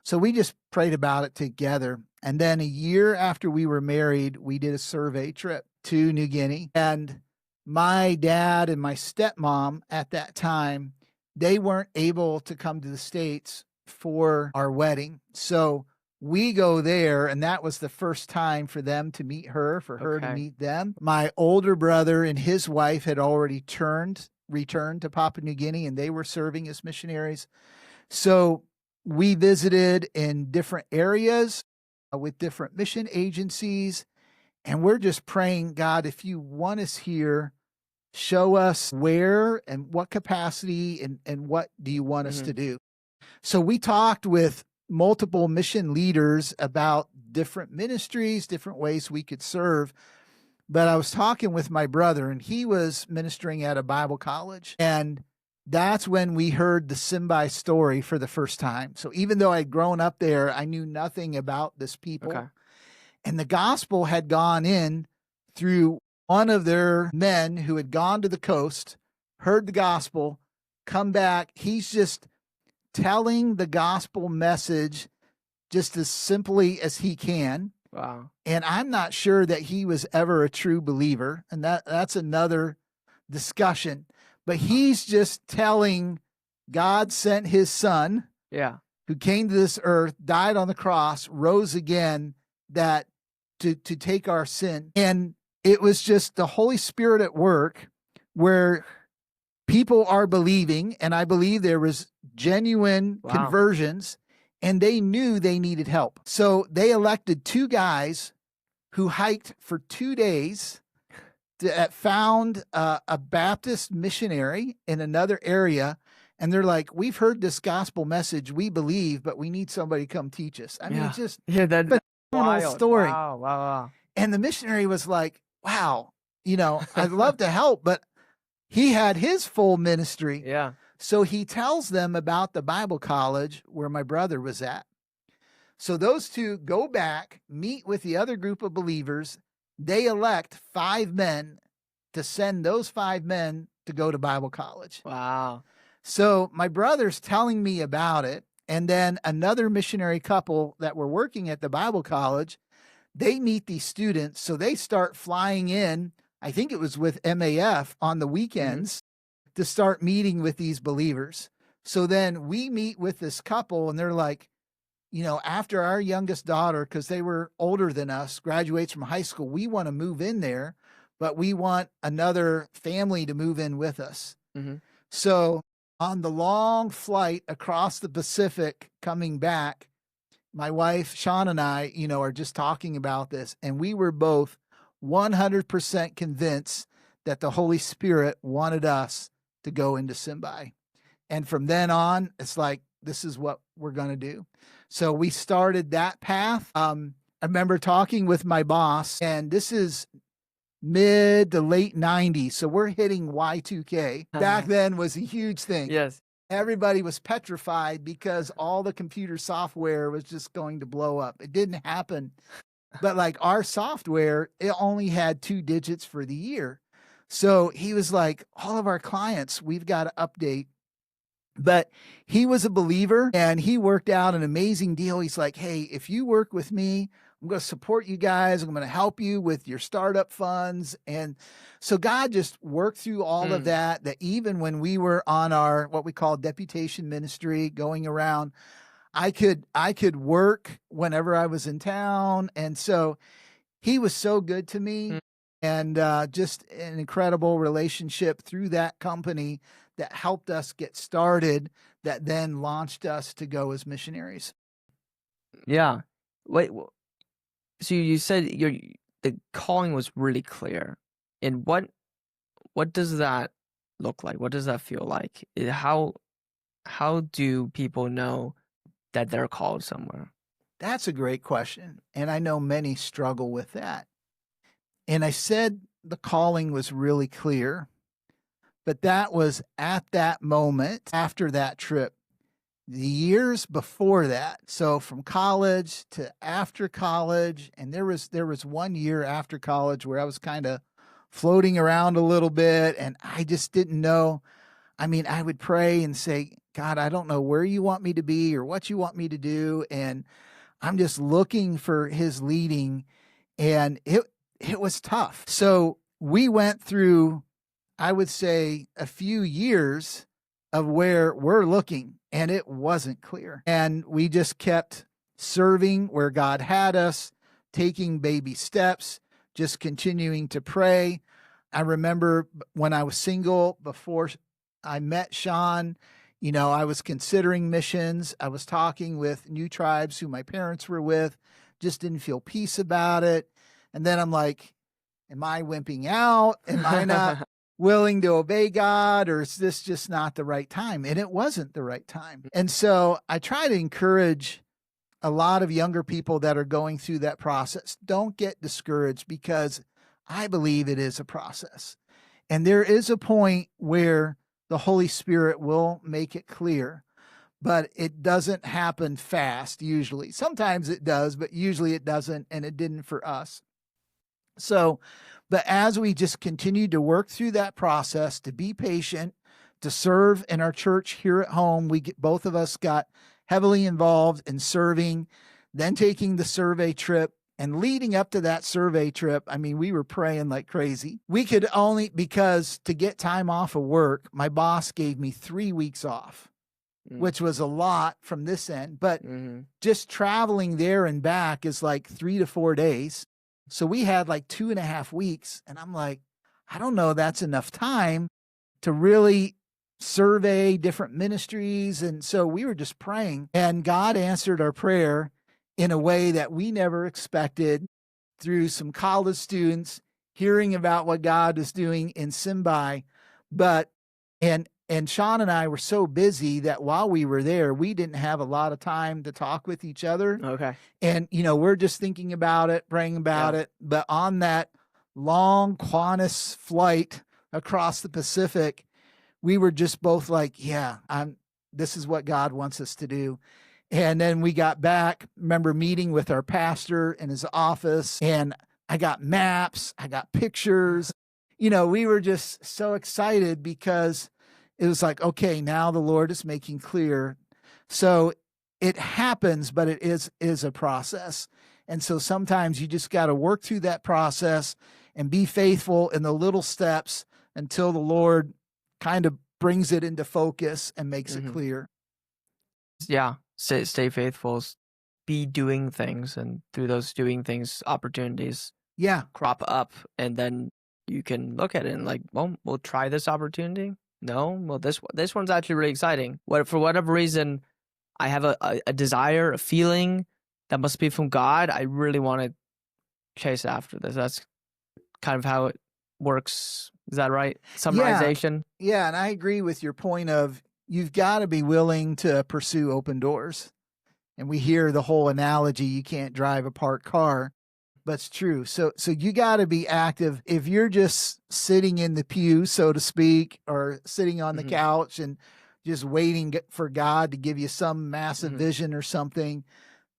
Speaker 1: So we just prayed about it together. And then a year after we were married, we did a survey trip to New Guinea. And my dad and my stepmom at that time, they weren't able to come to the States for our wedding. So we go there, and that was the first time for them to meet her, for her to meet them. My older brother and his wife had already returned to Papua New Guinea, and they were serving as missionaries. So we visited in different areas with different mission agencies, and we're just praying, God, if you want us here, show us where and what capacity and what do you want us to do. So we talked with multiple mission leaders about different ministries, different ways we could serve. But I was talking with my brother, and he was ministering at a Bible college. And that's when we heard the Simbai story for the first time. So even though I'd grown up there, I knew nothing about this people. And the gospel had gone in through one of their men who had gone to the coast, heard the gospel, come back. He's just telling the gospel message just as simply as he can.
Speaker 2: Wow.
Speaker 1: And I'm not sure that he was ever a true believer. And that's another discussion. But he's just telling God sent his son,
Speaker 2: Yeah.
Speaker 1: who came to this earth, died on the cross, rose again, that to take our sin. And it was just the Holy Spirit at work where people are believing. And I believe there was genuine
Speaker 2: Wow.
Speaker 1: conversions, and they knew they needed help. So they elected 2 guys who hiked for 2 days that found a Baptist missionary in another area. And they're like, we've heard this gospel message. We believe, but we need somebody to come teach us. I mean, just
Speaker 2: that's
Speaker 1: phenomenal
Speaker 2: wild.
Speaker 1: story.
Speaker 2: Wow.
Speaker 1: And the missionary was like, wow, I'd love to help, but he had his full ministry.
Speaker 2: Yeah.
Speaker 1: So he tells them about the Bible college where my brother was at. So those 2 go back, meet with the other group of believers. They elect 5 men to send those 5 men to go to Bible college.
Speaker 2: Wow.
Speaker 1: So my brother's telling me about it. And then another missionary couple that were working at the Bible college, they meet these students. So they start flying in, I think it was with MAF on the weekends, to start meeting with these believers. So then we meet with this couple, and they're like, after our youngest daughter, because they were older than us, graduates from high school, we want to move in there, but we want another family to move in with us.
Speaker 2: Mm-hmm.
Speaker 1: So on the long flight across the Pacific coming back, my wife, Sean, and I, are just talking about this, and we were both 100% convinced that the Holy Spirit wanted us to go into Simbai. And from then on, it's like, this is what we're going to do. So we started that path. I remember talking with my boss, and this is mid to late 90s. So we're hitting Y2K. Back then was a huge thing.
Speaker 2: Yes.
Speaker 1: Everybody was petrified because all the computer software was just going to blow up. It didn't happen. But like our software, it only had 2 digits for the year. So he was like, all of our clients, we've got to update. But he was a believer, and he worked out an amazing deal. He's like, hey, if you work with me, I'm going to support you guys. I'm going to help you with your startup funds. And so God just worked through all of that even when we were on our, what we call deputation ministry, going around, I could work whenever I was in town. And so he was so good to me, and just an incredible relationship through that company that helped us get started, that then launched us to go as missionaries.
Speaker 2: Yeah. Wait. So you said the calling was really clear, and what does that look like? What does that feel like? How do people know that they're called somewhere?
Speaker 1: That's a great question, and I know many struggle with that. And I said the calling was really clear, but that was at that moment after that trip. The years before that, so from college to after college, and there was 1 year after college where I was kind of floating around a little bit, and I just didn't know. I mean, I would pray and say, God, I don't know where you want me to be or what you want me to do, and I'm just looking for his leading, and it was tough. So we went through, I would say, a few years of where we're looking, and it wasn't clear. And we just kept serving where God had us, taking baby steps, just continuing to pray. I remember when I was single, before I met Sean, I was considering missions. I was talking with new tribes who my parents were with, just didn't feel peace about it. And then I'm like, am I wimping out? Am I not willing to obey God, or is this just not the right time? And it wasn't the right time. And so I try to encourage a lot of younger people that are going through that process. Don't get discouraged, because I believe it is a process. And there is a point where the Holy Spirit will make it clear, but it doesn't happen fast usually. Sometimes it does, but usually it doesn't, and it didn't for us. So, but as we just continued to work through that process, to be patient, to serve in our church here at home, both of us got heavily involved in serving, then taking the survey trip. And leading up to that survey trip, I mean, we were praying like crazy. We could only, because to get time off of work, my boss gave me 3 weeks off, which was a lot from this end. But just traveling there and back is like 3 to 4 days. So we had like 2.5 weeks. And I'm like, I don't know, that's enough time to really survey different ministries. And so we were just praying, and God answered our prayer in a way that we never expected, through some college students hearing about what God was doing in Simbai. But, and Sean and I were so busy that while we were there, we didn't have a lot of time to talk with each other.
Speaker 2: Okay.
Speaker 1: And, we're just thinking about it, praying about it. But on that long Qantas flight across the Pacific, we were just both like, this is what God wants us to do. And then we got back, remember meeting with our pastor in his office, and I got maps, I got pictures. We were just so excited because it was like, okay, now the Lord is making clear. So it happens, but it is a process. And so sometimes you just got to work through that process and be faithful in the little steps until the Lord kind of brings it into focus and makes it clear.
Speaker 2: Yeah. Stay faithful, be doing things, and through those doing things, opportunities crop up, and then you can look at it and like, well, we'll try this opportunity. No, well, this one's actually really exciting. For whatever reason, I have a desire, a feeling that must be from God. I really want to chase after this. That's kind of how it works. Is that right? Summarization?
Speaker 1: Yeah, and I agree with your point of, you've got to be willing to pursue open doors. And we hear the whole analogy, you can't drive a parked car, but it's true. So you got to be active. If you're just sitting in the pew, so to speak, or sitting on the couch and just waiting for God to give you some massive vision or something,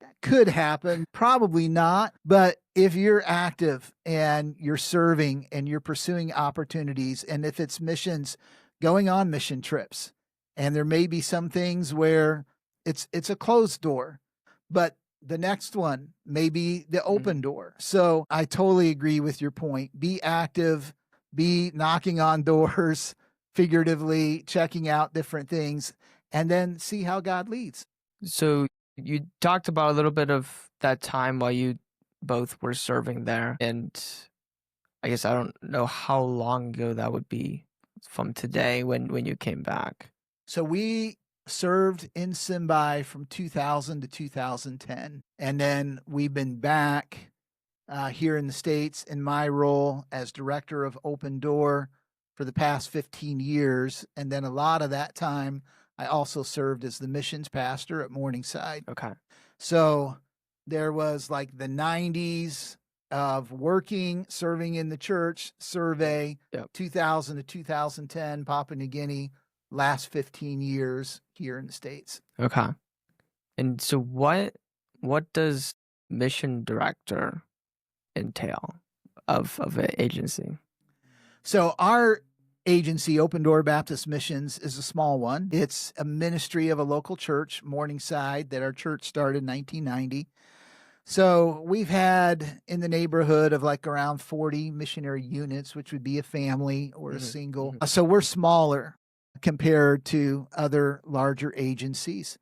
Speaker 1: that could happen. Probably not. But if you're active and you're serving and you're pursuing opportunities, and if it's missions, going on mission trips, and there may be some things where it's a closed door, but the next one may be the open door. So I totally agree with your point. Be active, be knocking on doors, figuratively checking out different things, and then see how God leads.
Speaker 2: So you talked about a little bit of that time while you both were serving there. And I guess I don't know how long ago that would be from today when you came back.
Speaker 1: So we served in Simbai from 2000 to 2010. And then we've been back here in the States in my role as director of Open Door for the past 15 years. And then a lot of that time, I also served as the missions pastor at Morningside.
Speaker 2: Okay.
Speaker 1: So there was like the 90s of working, serving in the church, survey, 2000 to 2010, Papua New Guinea, last 15 years here in the States.
Speaker 2: Okay. And so what does mission director entail of an agency?
Speaker 1: So our agency, Open Door Baptist Missions, is a small one. It's a ministry of a local church, Morningside, that our church started in 1990. So we've had in the neighborhood of like around 40 missionary units, which would be a family or a single. So we're smaller compared to other larger agencies.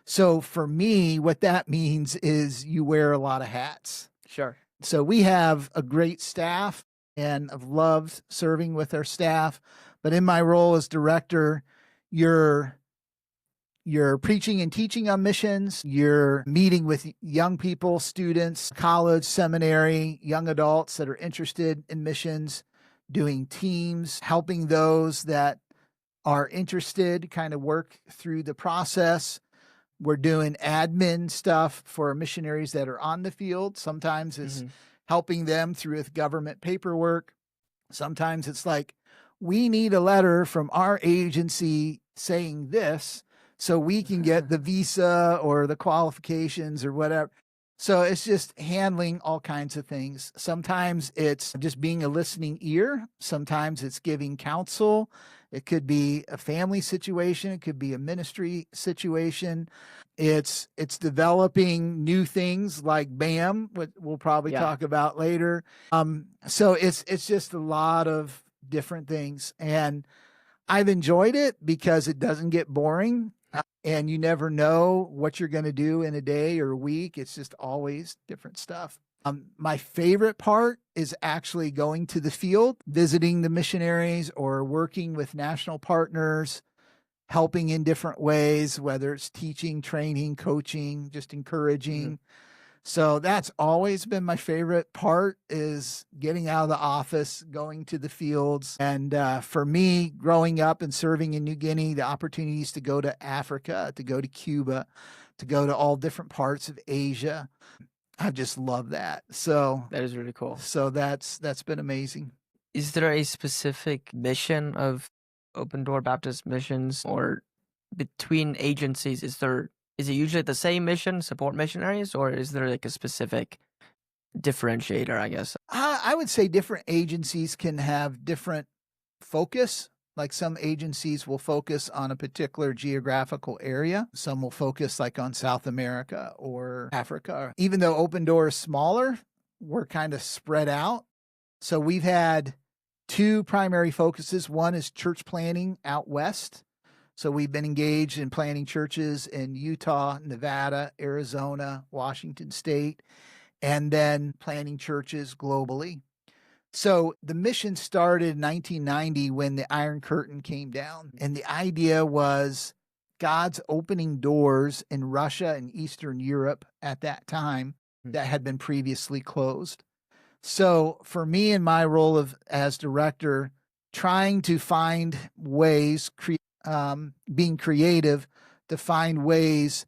Speaker 1: So for me, what that means is you wear a lot of hats.
Speaker 2: Sure.
Speaker 1: So we have a great staff, and I've loved serving with our staff. But in my role as director, you're preaching and teaching on missions. You're meeting with young people, students, college, seminary, young adults that are interested in missions, doing teams, helping those that are interested kind of work through the process. We're doing admin stuff for missionaries that are on the field. Sometimes it's helping them through with government paperwork. Sometimes it's like, we need a letter from our agency saying this so we can get the visa or the qualifications or whatever. So it's just handling all kinds of things. Sometimes it's just being a listening ear. Sometimes it's giving counsel. It could be a family situation. It could be a ministry situation. It's developing new things like BAM, what we'll probably
Speaker 2: Yeah.
Speaker 1: talk about later. So it's just a lot of different things. And I've enjoyed it because it doesn't get boring and you never know what you're going to do in a day or a week. It's just always different stuff. My favorite part is actually going to the field, visiting the missionaries or working with national partners, helping in different ways, whether it's teaching, training, coaching, just encouraging. So that's always been my favorite part, is getting out of the office, going to the fields. And for me, growing up and serving in New Guinea, the opportunities to go to Africa, to go to Cuba, to go to all different parts of Asia, I just love that. So
Speaker 2: That is really cool.
Speaker 1: so that's been amazing.
Speaker 2: Is there a specific mission of Open Door Baptist Missions, or between agencies, is it usually the same mission, support missionaries, or is there like a specific differentiator, I guess?
Speaker 1: I would say different agencies can have different focus. Like some agencies will focus on a particular geographical area. Some will focus like on South America or Africa. Even though Open Door is smaller, we're kind of spread out. So we've had two primary focuses. One is church planting out west. So we've been engaged in planting churches in Utah, Nevada, Arizona, Washington State, and then planting churches globally. So the mission started in 1990 when the Iron Curtain came down. And the idea was God's opening doors in Russia and Eastern Europe at that time that had been previously closed. So for me, in my role as director, trying to find ways, being creative to find ways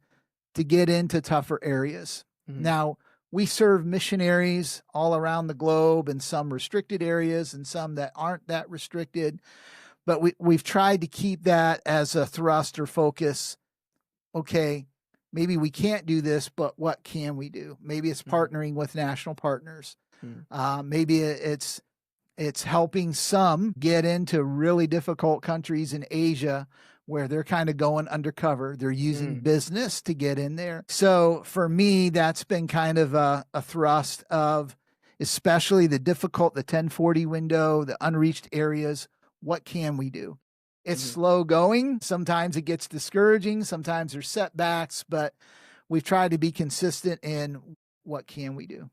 Speaker 1: to get into tougher areas. Now, we serve missionaries all around the globe in some restricted areas and some that aren't that restricted. But we've tried to keep that as a thrust or focus. Okay, maybe we can't do this, but what can we do? Maybe it's partnering with national partners. Maybe it's helping some get into really difficult countries in Asia where they're kind of going undercover. They're using business to get in there. So for me, that's been kind of a thrust of, especially the difficult, the 1040 window, the unreached areas. What can we do? It's slow going. Sometimes it gets discouraging. Sometimes there's setbacks, but we've tried to be consistent in what can we do.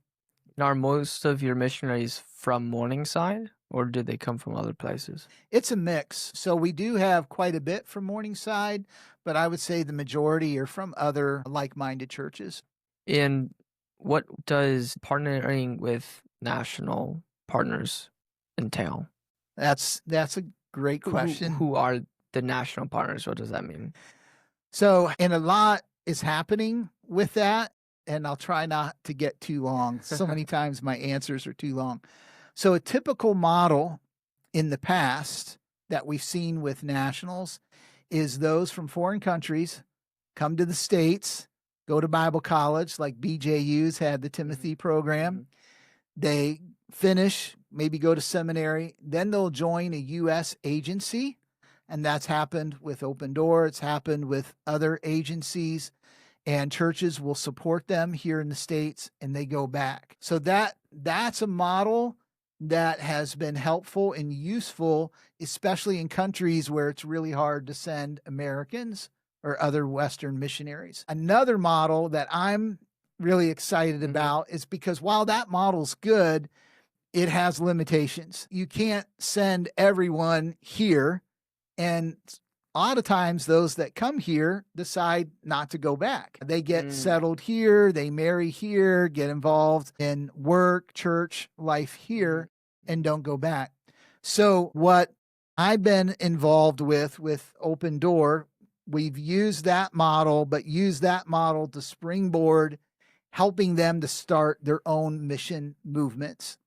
Speaker 2: And are most of your missionaries from Morningside, or did they come from other places?
Speaker 1: It's a mix. So we do have quite a bit from Morningside, but I would say the majority are from other like-minded churches.
Speaker 2: And what does partnering with national partners entail?
Speaker 1: That's a great question.
Speaker 2: Who are the national partners? What does that mean?
Speaker 1: So, and a lot is happening with that, and I'll try not to get too long. So many times my answers are too long. So a typical model in the past that we've seen with nationals is those from foreign countries come to the States, go to Bible college, like BJU's had the Timothy program. They finish, maybe go to seminary, then they'll join a U.S. agency. And that's happened with Open Door. It's happened with other agencies, and churches will support them here in the States and they go back. So that's a model that has been helpful and useful, especially in countries where it's really hard to send Americans or other Western missionaries. Another model that I'm really excited about is because while that model's good, it has limitations. You can't send everyone here, and a lot of times those that come here decide not to go back. They get settled here, they marry here, get involved in work, church life here, and don't go back. So what I've been involved with Open Door, we've used that model, but used that model to springboard helping them to start their own mission movements.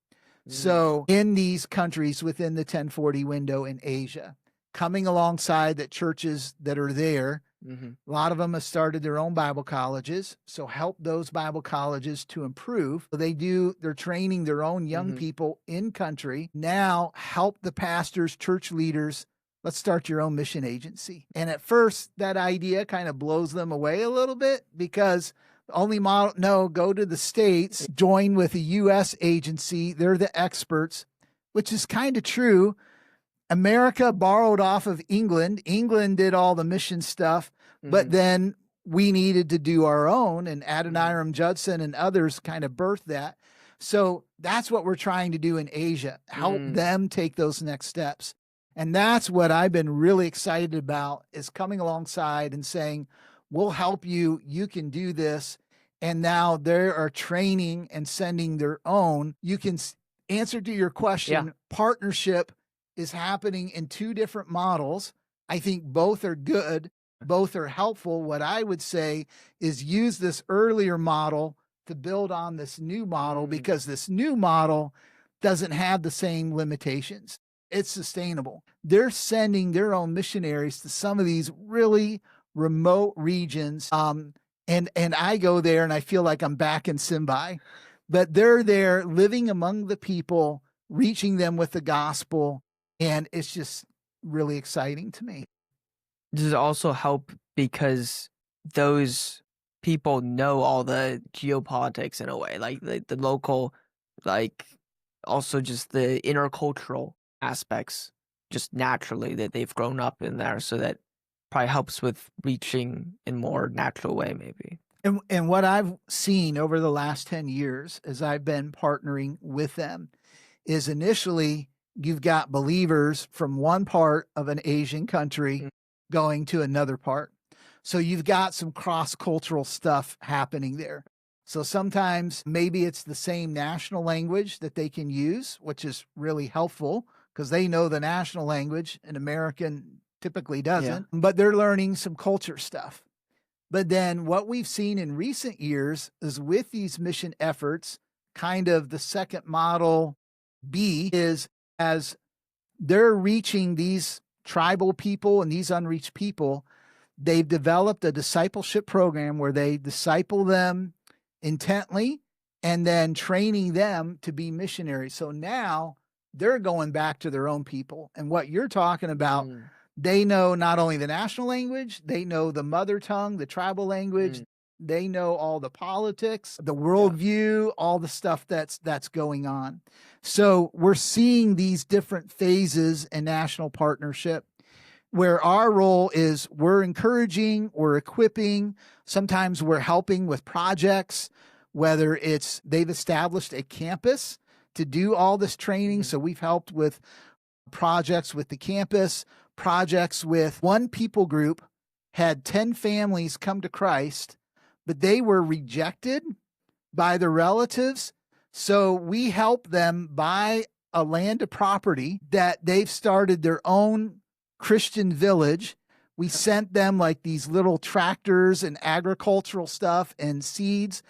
Speaker 1: So in these countries within the 1040 window in Asia, coming alongside the churches that are there.
Speaker 2: Mm-hmm.
Speaker 1: A lot of them have started their own Bible colleges, so help those Bible colleges to improve. They're training their own young people in country. Now help the pastors, church leaders. Let's start your own mission agency. And at first, that idea kind of blows them away a little bit because the only model, no, go to the States, join with a U.S. agency. They're the experts, which is kind of true. America borrowed off of England. England did all the mission stuff, but then we needed to do our own, and Adoniram Judson and others kind of birthed that. So that's what we're trying to do in Asia, help them take those next steps. And that's what I've been really excited about, is coming alongside and saying, we'll help you. You can do this. And now they are training and sending their own. You can answer to your question. Partnership is happening in two different models. I think both are good. Both are helpful. What I would say is use this earlier model to build on this new model, because this new model doesn't have the same limitations. It's sustainable. They're sending their own missionaries to some of these really remote regions. And I go there and I feel like I'm back in Simbai, but they're there living among the people, reaching them with the gospel. And it's just really exciting to me.
Speaker 2: Does it also help because those people know all the geopolitics in a way, like the local, like also just the intercultural aspects, just naturally that they've grown up in there, so that probably helps with reaching in more natural way, maybe.
Speaker 1: And what I've seen over the last 10 years as I've been partnering with them is initially you've got believers from one part of an Asian country going to another part. So you've got some cross-cultural stuff happening there. So sometimes maybe it's the same national language that they can use, which is really helpful because they know the national language. An American typically doesn't, but they're learning some culture stuff. But then what we've seen in recent years is with these mission efforts, kind of the second model B is as they're reaching these tribal people and these unreached people, they've developed a discipleship program where they disciple them intently and then training them to be missionaries. So now they're going back to their own people. And what you're talking about, they know not only the national language, they know the mother tongue, the tribal language, they know all the politics, the worldview, all the stuff that's going on. So we're seeing these different phases in national partnership where our role is we're encouraging, we're equipping, sometimes we're helping with projects, whether it's they've established a campus to do all this training. So we've helped with projects with the campus, projects with one people group had 10 families come to Christ, but they were rejected by their relatives. So we help them buy a land of property that they've started their own Christian village. We sent them like these little tractors and agricultural stuff and seeds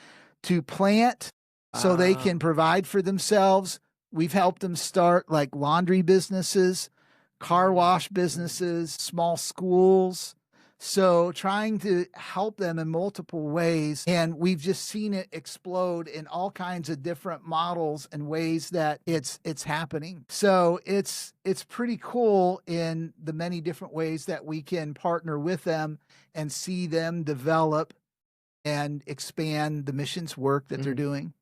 Speaker 1: to plant so they can provide for themselves. We've helped them start like laundry businesses, car wash businesses, small schools. So trying to help them in multiple ways. And we've just seen it explode in all kinds of different models and ways that it's happening. So it's pretty cool in the many different ways that we can partner with them and see them develop and expand the missions work that they're doing.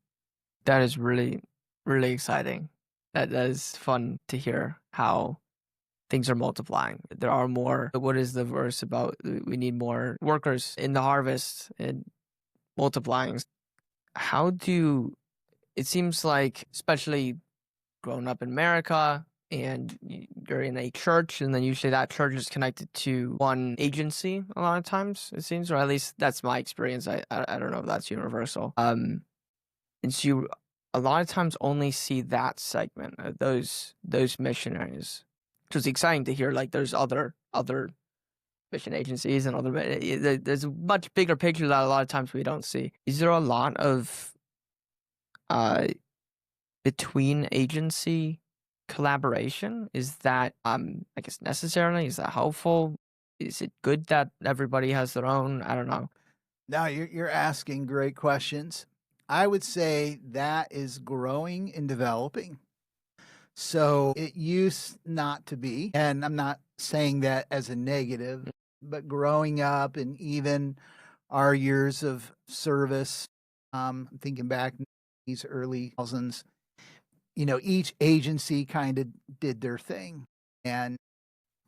Speaker 2: That is really, really exciting. That is fun to hear how things are multiplying. There are more. What is the verse about? We need more workers in the harvest and multiplying. It seems like, especially growing up in America and you're in a church, and then usually that church is connected to one agency a lot of times, it seems, or at least that's my experience. I don't know if that's universal. And so you a lot of times only see that segment of those missionaries. Which is exciting to hear. Like there's other mission agencies and there's a much bigger picture that a lot of times we don't see. Is there a lot of between agency collaboration? Is that, I guess, necessarily? Is that helpful? Is it good that everybody has their own? I don't know.
Speaker 1: Now you're asking great questions. I would say that is growing and developing. So it used not to be, and I'm not saying that as a negative, but growing up and even our years of service, thinking back in these early thousands, each agency kind of did their thing. And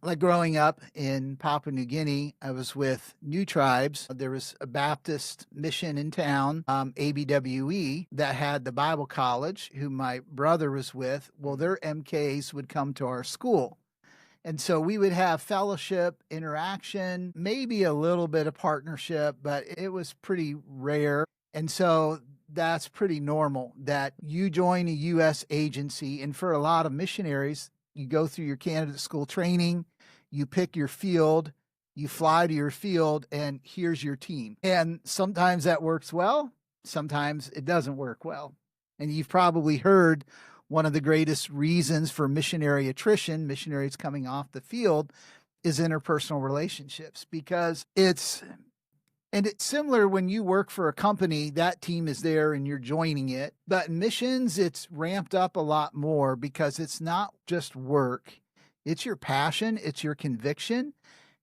Speaker 1: like growing up in Papua New Guinea, I was with New Tribes. There was a Baptist mission in town, ABWE, that had the Bible college, who my brother was with. Well, their MKs would come to our school. And so we would have fellowship, interaction, maybe a little bit of partnership, but it was pretty rare. And so that's pretty normal that you join a U.S. agency. And for a lot of missionaries, you go through your candidate school training, you pick your field, you fly to your field, and here's your team. And sometimes that works well, sometimes it doesn't work well. And you've probably heard one of the greatest reasons for missionary attrition, missionaries coming off the field, is interpersonal relationships, because it's similar when you work for a company, that team is there and you're joining it. But in missions, it's ramped up a lot more because it's not just work. It's your passion, it's your conviction.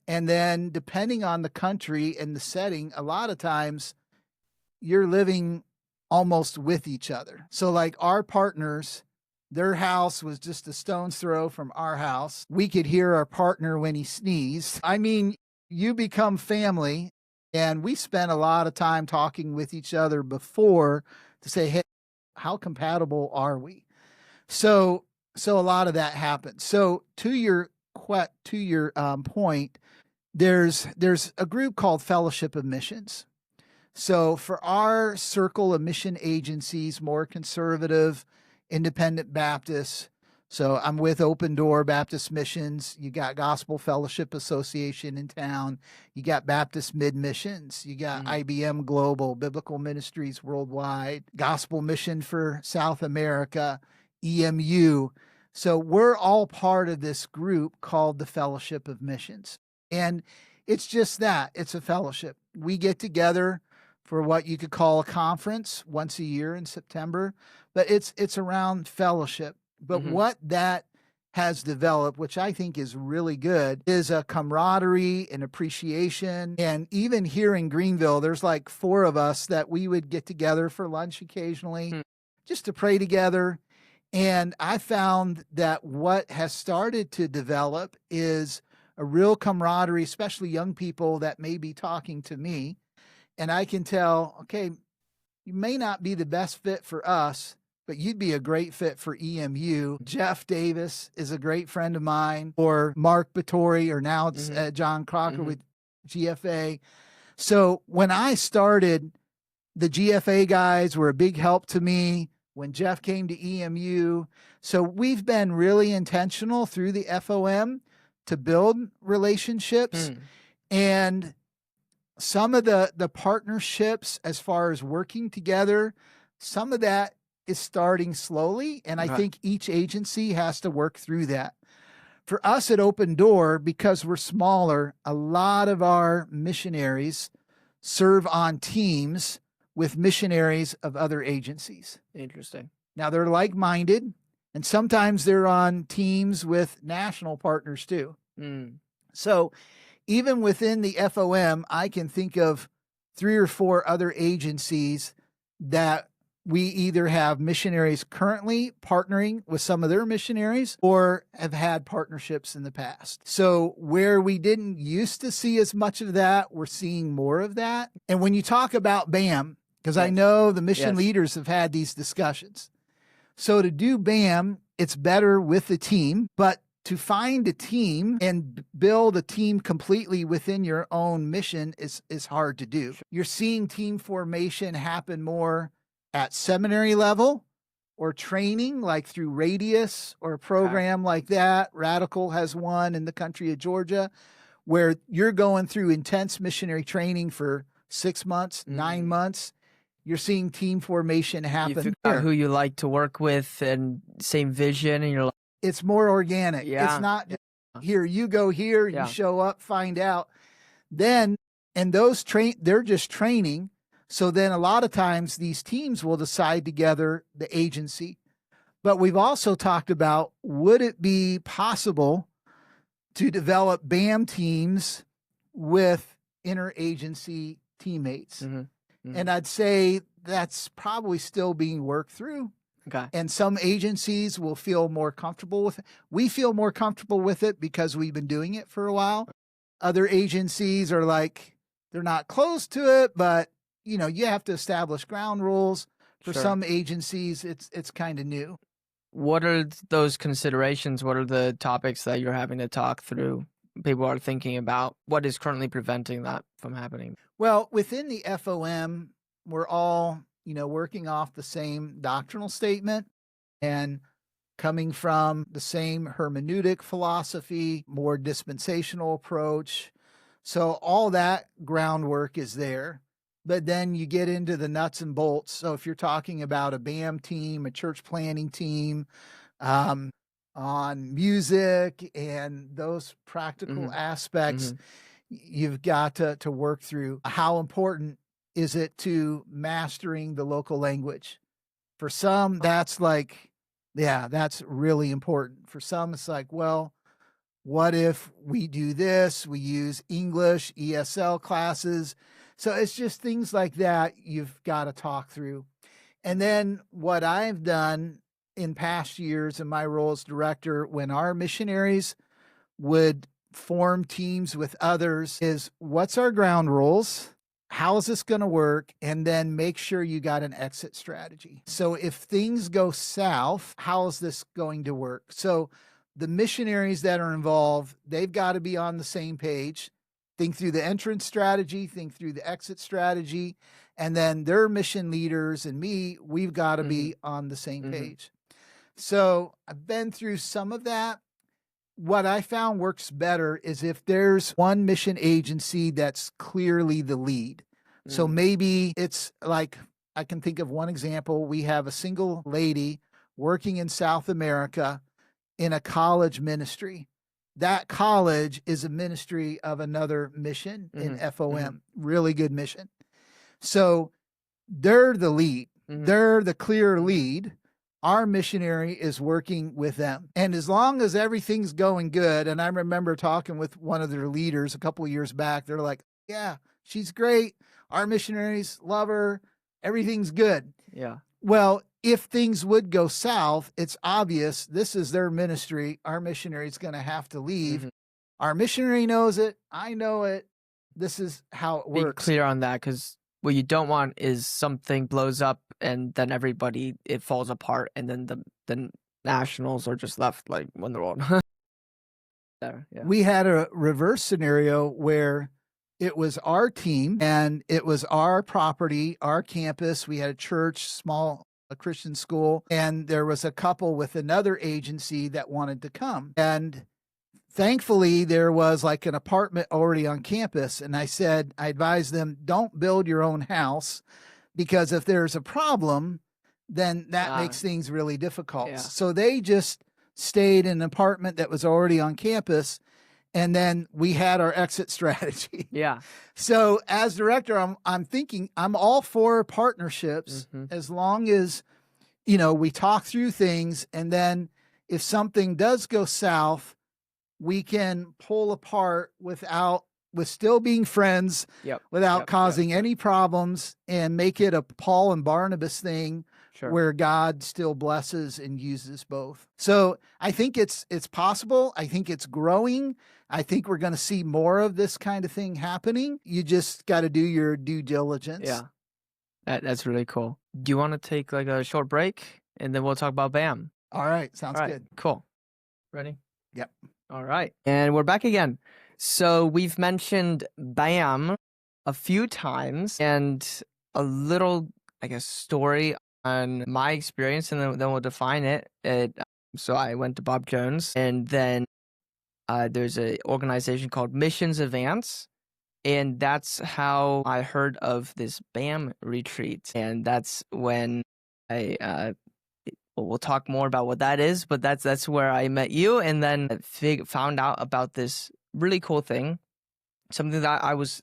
Speaker 1: And then depending on the country and the setting, a lot of times you're living almost with each other. So like our partners, their house was just a stone's throw from our house. We could hear our partner when he sneezed. I mean, you become family. And we spent a lot of time talking with each other before to say, hey, how compatible are we? So a lot of that happened. So to your point, there's a group called Fellowship of Missions. So for our circle of mission agencies, more conservative, independent Baptists, so I'm with Open Door Baptist Missions. You got Gospel Fellowship Association in town. You got Baptist Mid Missions. You got IBM Global, Biblical Ministries Worldwide, Gospel Mission for South America, EMU. So we're all part of this group called the Fellowship of Missions. And it's just that. It's a fellowship. We get together for what you could call a conference once a year in September, but it's around fellowship. But what that has developed, which I think is really good, is a camaraderie and appreciation. And even here in Greenville, there's like 4 of us that we would get together for lunch occasionally just to pray together. And I found that what has started to develop is a real camaraderie, especially young people that may be talking to me. And I can tell, okay, you may not be the best fit for us, but you'd be a great fit for EMU. Jeff Davis is a great friend of mine, or Mark Battori, or now it's John Crocker with GFA. So when I started, the GFA guys were a big help to me when Jeff came to EMU. So we've been really intentional through the FOM to build relationships. And some of the partnerships as far as working together, some of that is starting slowly, and I think each agency has to work through that. For us at Open Door, because we're smaller, a lot of our missionaries serve on teams with missionaries of other agencies.
Speaker 2: Interesting.
Speaker 1: Now, they're like-minded, and sometimes they're on teams with national partners too. So even within the FOM, I can think of 3 or 4 other agencies that we either have missionaries currently partnering with some of their missionaries or have had partnerships in the past. So where we didn't used to see as much of that, we're seeing more of that. And when you talk about BAM, because I know the mission leaders have had these discussions. So to do BAM, it's better with the team, but to find a team and build a team completely within your own mission is hard to do. You're seeing team formation happen more at seminary level or training, like through Radius or a program like that. Radical has one in the country of Georgia, where you're going through intense missionary training for 6 months, 9 months. You're seeing team formation happen.
Speaker 2: You figure out who you like to work with and same vision, and you're like,
Speaker 1: It's more organic. It's
Speaker 2: Yeah.
Speaker 1: not just, here, you go here, you
Speaker 2: Yeah.
Speaker 1: show up, find out. Then, and those they're just training. So then a lot of times these teams will decide together the agency. But we've also talked about, would it be possible to develop BAM teams with interagency teammates? And I'd say that's probably still being worked through.
Speaker 2: Okay.
Speaker 1: And some agencies will feel more comfortable with it. We feel more comfortable with it because we've been doing it for a while. Other agencies are like, they're not close to it, but you have to establish ground rules. For
Speaker 2: Sure.
Speaker 1: some agencies, it's kind of new.
Speaker 2: What are those considerations? What are the topics that you're having to talk through? People are thinking about what is currently preventing that from happening.
Speaker 1: Well, within the FOM, we're all, working off the same doctrinal statement and coming from the same hermeneutic philosophy, more dispensational approach. So all that groundwork is there. But then you get into the nuts and bolts. So if you're talking about a BAM team, a church planning team, on music and those practical aspects, you've got to work through. How important is it to mastering the local language? For some, that's that's really important. For some, it's like, well, what if we do this? We use English, ESL classes. So it's just things like that you've got to talk through. And then what I've done in past years in my role as director, when our missionaries would form teams with others, is what's our ground rules? How is this going to work? And then make sure you got an exit strategy. So if things go south, how is this going to work? So the missionaries that are involved, they've got to be on the same page. Think through the entrance strategy, think through the exit strategy, and then their mission leaders and me, we've got to be on the same page. So I've been through some of that. What I found works better is if there's one mission agency that's clearly the lead. So maybe it's like, I can think of one example. We have a single lady working in South America in a college ministry. That college is a ministry of another mission in FOM, really good mission. So they're the lead. They're the clear lead. Our missionary is working with them. And as long as everything's going good, and I remember talking with one of their leaders a couple of years back, they're like, yeah, she's great. Our missionaries love her. Everything's good.
Speaker 2: Yeah.
Speaker 1: Well, if things would go south, it's obvious this is their ministry. Our missionary is going to have to leave. Our missionary knows it. I know it. This is how it works.
Speaker 2: Be clear on that, because what you don't want is something blows up and then it falls apart, and then the nationals are just left like on their own. Yeah.
Speaker 1: We had a reverse scenario where it was our team and it was our property, our campus. We had a church, a Christian school, and there was a couple with another agency that wanted to come. And thankfully, there was like an apartment already on campus. And I advised them, don't build your own house, because if there's a problem, then that makes things really difficult. Yeah. So they just stayed in an apartment that was already on campus. And then we had our exit strategy.
Speaker 2: Yeah.
Speaker 1: So as director, I'm thinking I'm all for partnerships as long as, we talk through things. And then if something does go south, we can pull apart with still being friends, without causing any problems, and make it a Paul and Barnabas thing. Sure. Where God still blesses and uses both. So I think it's possible. I think it's growing. I think we're going to see more of this kind of thing happening. You just got to do your due diligence.
Speaker 2: Yeah, that's really cool. Do you want to take like a short break, and then we'll talk about BAM?
Speaker 1: All right, sounds good.
Speaker 2: Cool. Ready?
Speaker 1: Yep.
Speaker 2: All right, and we're back again. So we've mentioned BAM a few times, and a little, story on my experience, and then we'll define it. So I went to Bob Jones, and then there's an organization called Missions Advance, and that's how I heard of this BAM retreat. And that's when I we'll talk more about what that is, but that's where I met you, and then found out about this really cool thing, something that I was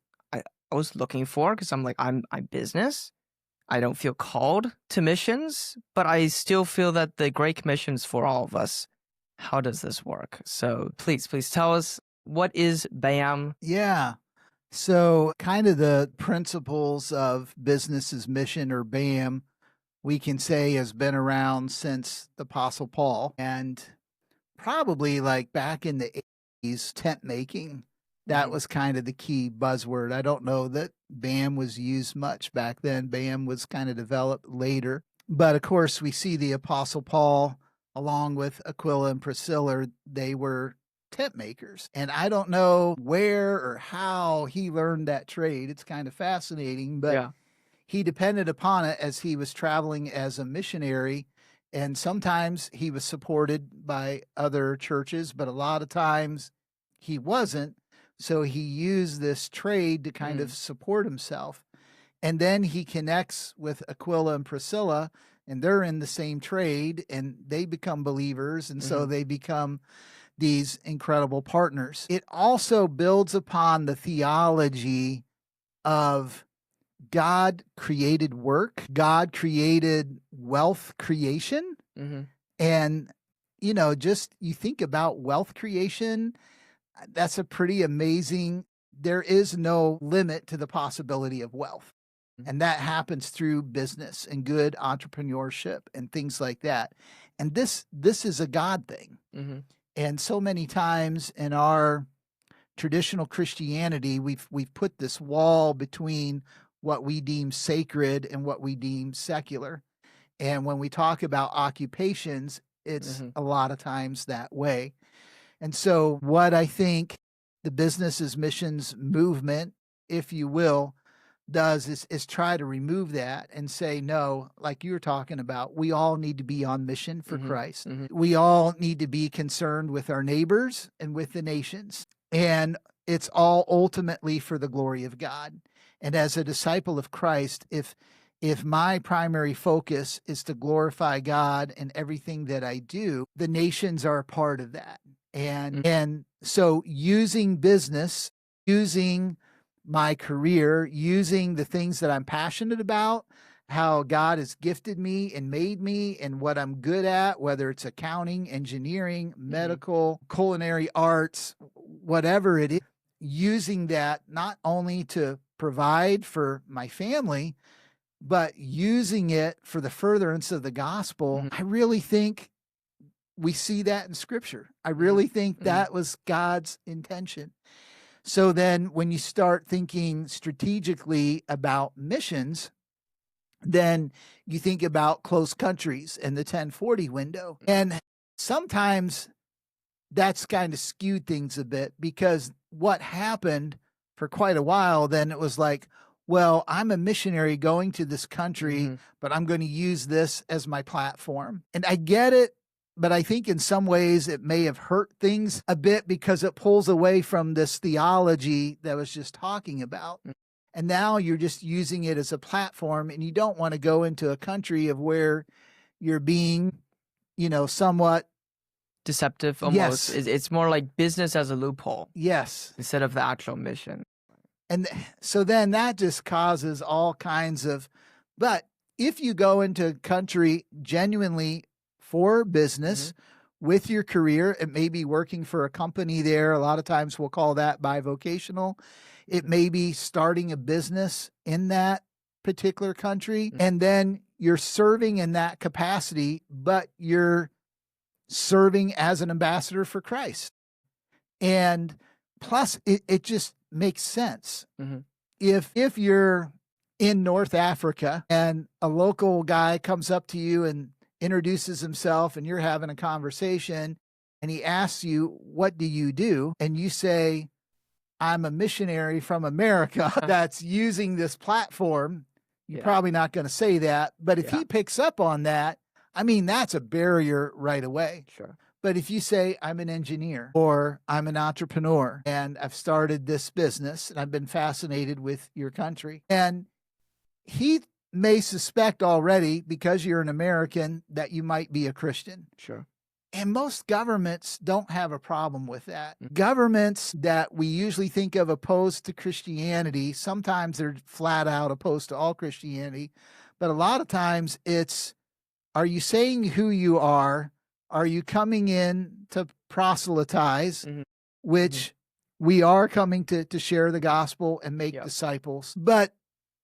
Speaker 2: looking for, because I'm like, I'm business. I don't feel called to missions, but I still feel that the Great Commission is for all of us. How does this work? So please tell us, what is BAM?
Speaker 1: Yeah. So kind of the principles of business as mission, or BAM, we can say has been around since the Apostle Paul, and probably like back in the 80s, tent making. That was kind of the key buzzword. I don't know that BAM was used much back then. BAM was kind of developed later. But of course, we see the Apostle Paul, along with Aquila and Priscilla, they were tent makers. And I don't know where or how he learned that trade. It's kind of fascinating, but he depended upon it as he was traveling as a missionary. And sometimes he was supported by other churches, but a lot of times he wasn't. So he used this trade to kind of support himself. And then he connects with Aquila and Priscilla, and they're in the same trade, and they become believers. And so they become these incredible partners. It also builds upon the theology of God created work, God created wealth creation. And, you know, just you think about wealth creation, that's a pretty amazing, there is no limit to the possibility of wealth. And that happens through business and good entrepreneurship and things like that. And this is a God thing. And so many times in our traditional Christianity, we've put this wall between what we deem sacred and what we deem secular. And when we talk about occupations, it's a lot of times that way. And so what I think the business as missions movement, if you will, does is try to remove that and say, no, like you were talking about, we all need to be on mission for Christ. We all need to be concerned with our neighbors and with the nations. And it's all ultimately for the glory of God. And as a disciple of Christ, if my primary focus is to glorify God in everything that I do, the nations are a part of that. And so using business, using my career, using the things that I'm passionate about, how God has gifted me and made me and what I'm good at, whether it's accounting, engineering, medical, culinary arts, whatever it is, using that not only to provide for my family, but using it for the furtherance of the gospel. I really think we see that in Scripture. I really think that was God's intention. So then when you start thinking strategically about missions, then you think about close countries and the 1040 window. And sometimes that's kind of skewed things a bit, because what happened for quite a while, then it was like, well, I'm a missionary going to this country, but I'm going to use this as my platform. And I get it, but I think in some ways it may have hurt things a bit, because it pulls away from this theology that I was just talking about. And now you're just using it as a platform, and you don't want to go into a country of where you're being, you know, somewhat
Speaker 2: deceptive almost. It's more like business as a loophole. Instead of the actual mission.
Speaker 1: And so then that just causes all kinds of, but if you go into a country genuinely for business with your career, it may be working for a company there. A lot of times we'll call that bivocational. It may be starting a business in that particular country. And then you're serving in that capacity, but you're serving as an ambassador for Christ. And plus it just makes sense. If you're in North Africa and a local guy comes up to you and introduces himself and you're having a conversation and he asks you, what do you do? And you say, I'm a missionary from America that's using this platform. You're probably not going to say that. But if he picks up on that, I mean, that's a barrier right away. But if you say, I'm an engineer or I'm an entrepreneur and I've started this business and I've been fascinated with your country, and he may suspect already, because you're an American, that you might be a Christian.
Speaker 2: Sure.
Speaker 1: And most governments don't have a problem with that.
Speaker 2: Mhm.
Speaker 1: Governments that we usually think of opposed to Christianity, sometimes they're flat out opposed to all Christianity, but a lot of times it's, are you saying who you are? Are you coming in to proselytize,
Speaker 2: Mhm.
Speaker 1: which we are coming to share the gospel and make
Speaker 2: Yep.
Speaker 1: disciples? But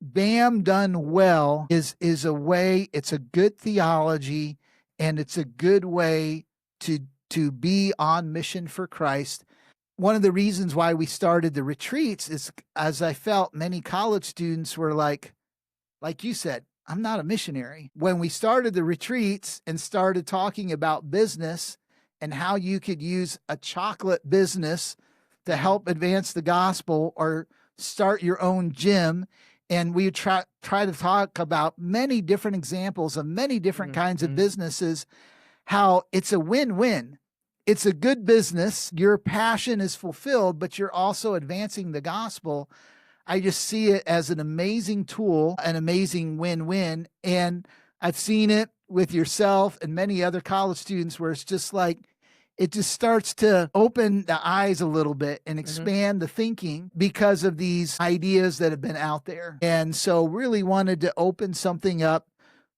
Speaker 1: BAM done well is a way, it's a good theology, and it's a good way to be on mission for Christ. One of the reasons why we started the retreats is, as I felt many college students were like you said, I'm not a missionary. When we started the retreats and started talking about business and how you could use a chocolate business to help advance the gospel or start your own gym, and we try to talk about many different examples of many different kinds of businesses, how it's a win-win. It's a good business. Your passion is fulfilled, but you're also advancing the gospel. I just see it as an amazing tool, an amazing win-win. And I've seen it with yourself and many other college students where it's just like, it just starts to open the eyes a little bit and expand the thinking because of these ideas that have been out there. And so really wanted to open something up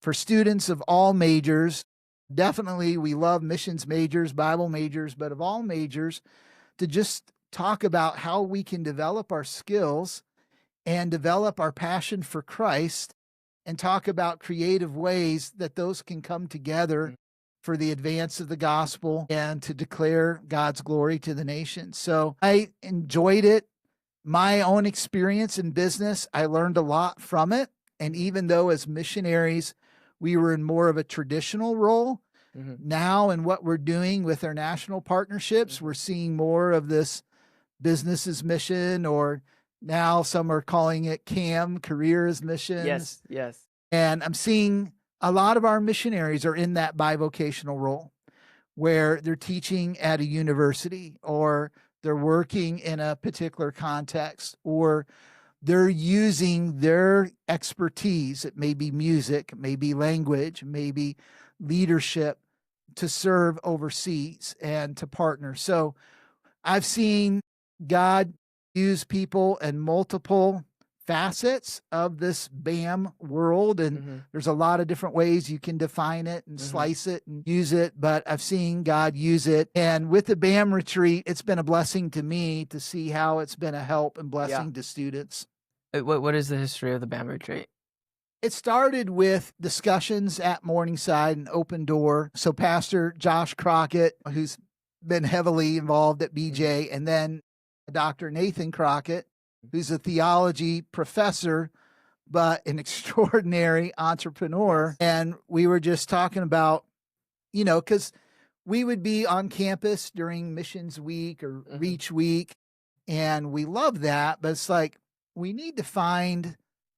Speaker 1: for students of all majors. Definitely, we love missions majors, Bible majors, but of all majors, to just talk about how we can develop our skills and develop our passion for Christ and talk about creative ways that those can come together for the advance of the gospel and to declare God's glory to the nations. So I enjoyed it. My own experience in business, I learned a lot from it. And even though as missionaries, we were in more of a traditional role, now in what we're doing with our national partnerships, we're seeing more of this business as mission, or now some are calling it CAM, career as missions.
Speaker 2: Yes.
Speaker 1: And I'm seeing a lot of our missionaries are in that bivocational role where they're teaching at a university, or they're working in a particular context, or they're using their expertise. It may be music, it may be language, it may be leadership, to serve overseas and to partner. So I've seen God use people in multiple facets of this BAM world, and there's a lot of different ways you can define it and slice it and use it, but I've seen God use it. And with the BAM retreat, it's been a blessing to me to see how it's been a help and blessing to students.
Speaker 2: What is the history of the BAM retreat?
Speaker 1: It started with discussions at Morningside and Open Door. So Pastor Josh Crockett, who's been heavily involved at BJ, and then Dr. Nathan Crockett, who's a theology professor, but an extraordinary entrepreneur. And we were just talking about, because we would be on campus during Missions Week or Reach Week, and we love that, but it's like, we need to find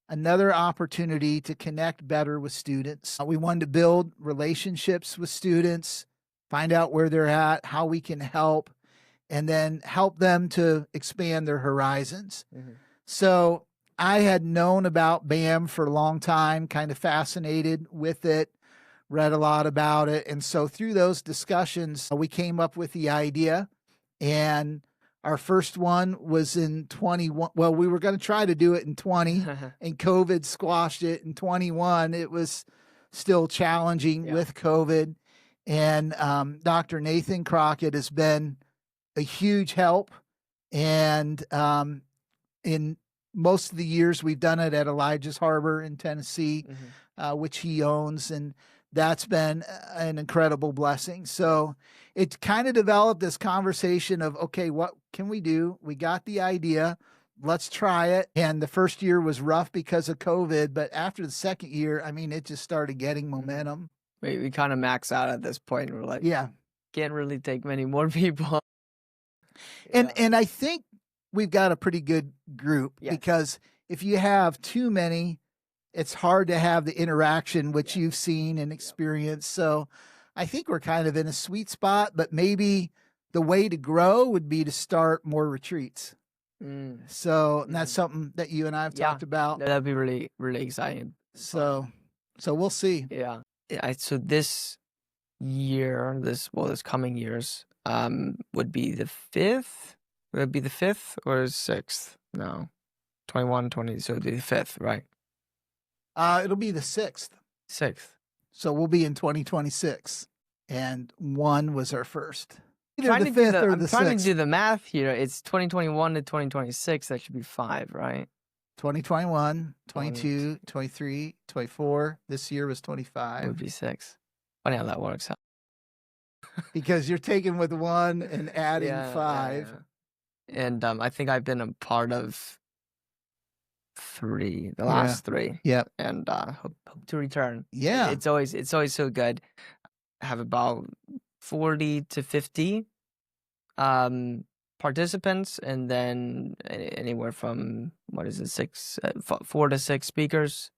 Speaker 1: another opportunity to connect better with students. We wanted to build relationships with students, find out where they're at, how we can help, and then help them to expand their horizons. So I had known about BAM for a long time, kind of fascinated with it, read a lot about it. And so through those discussions, we came up with the idea, and our first one was in 21. Well, we were going to try to do it in 20 and COVID squashed it. In 21, it was still challenging with COVID. And Dr. Nathan Crockett has been a huge help. And in most of the years, we've done it at Elijah's Harbor in Tennessee, which he owns. And that's been an incredible blessing. So it kind of developed this conversation of, okay, what can we do? We got the idea. Let's try it. And the first year was rough because of COVID. But after the second year, I mean, it just started getting momentum.
Speaker 2: We kind of max out at this point. We're like, can't really take many more people.
Speaker 1: And I think we've got a pretty good group because if you have too many, it's hard to have the interaction which you've seen and experienced. So I think we're kind of in a sweet spot, but maybe the way to grow would be to start more retreats. So that's something that you and I have talked about.
Speaker 2: That'd be really, really exciting.
Speaker 1: So we'll see.
Speaker 2: Yeah. So this year, this coming years, would be the fifth. Would it be the fifth or sixth? No, 21, 20. So it'd be the fifth, right?
Speaker 1: It'll be the 6th.
Speaker 2: Sixth.
Speaker 1: So we'll be in 2026. And one was our first. Either
Speaker 2: Trying
Speaker 1: the
Speaker 2: to do
Speaker 1: 5th
Speaker 2: the,
Speaker 1: or
Speaker 2: I'm
Speaker 1: the
Speaker 2: trying to
Speaker 1: 6th.
Speaker 2: do the math here. It's 2021 to 2026. That should be 5, right?
Speaker 1: 2021, 22, 23, 24. This year was
Speaker 2: It
Speaker 1: 25.
Speaker 2: would be 6. Funny how that works out.
Speaker 1: Because you're taking with 1 and adding 5.
Speaker 2: Yeah. And I think I've been a part of 3, the last 3.
Speaker 1: Yep.
Speaker 2: And hope to return.
Speaker 1: Yeah.
Speaker 2: It's always so good. I have about 40 to 50 participants, and then anywhere from 4 to 6 speakers,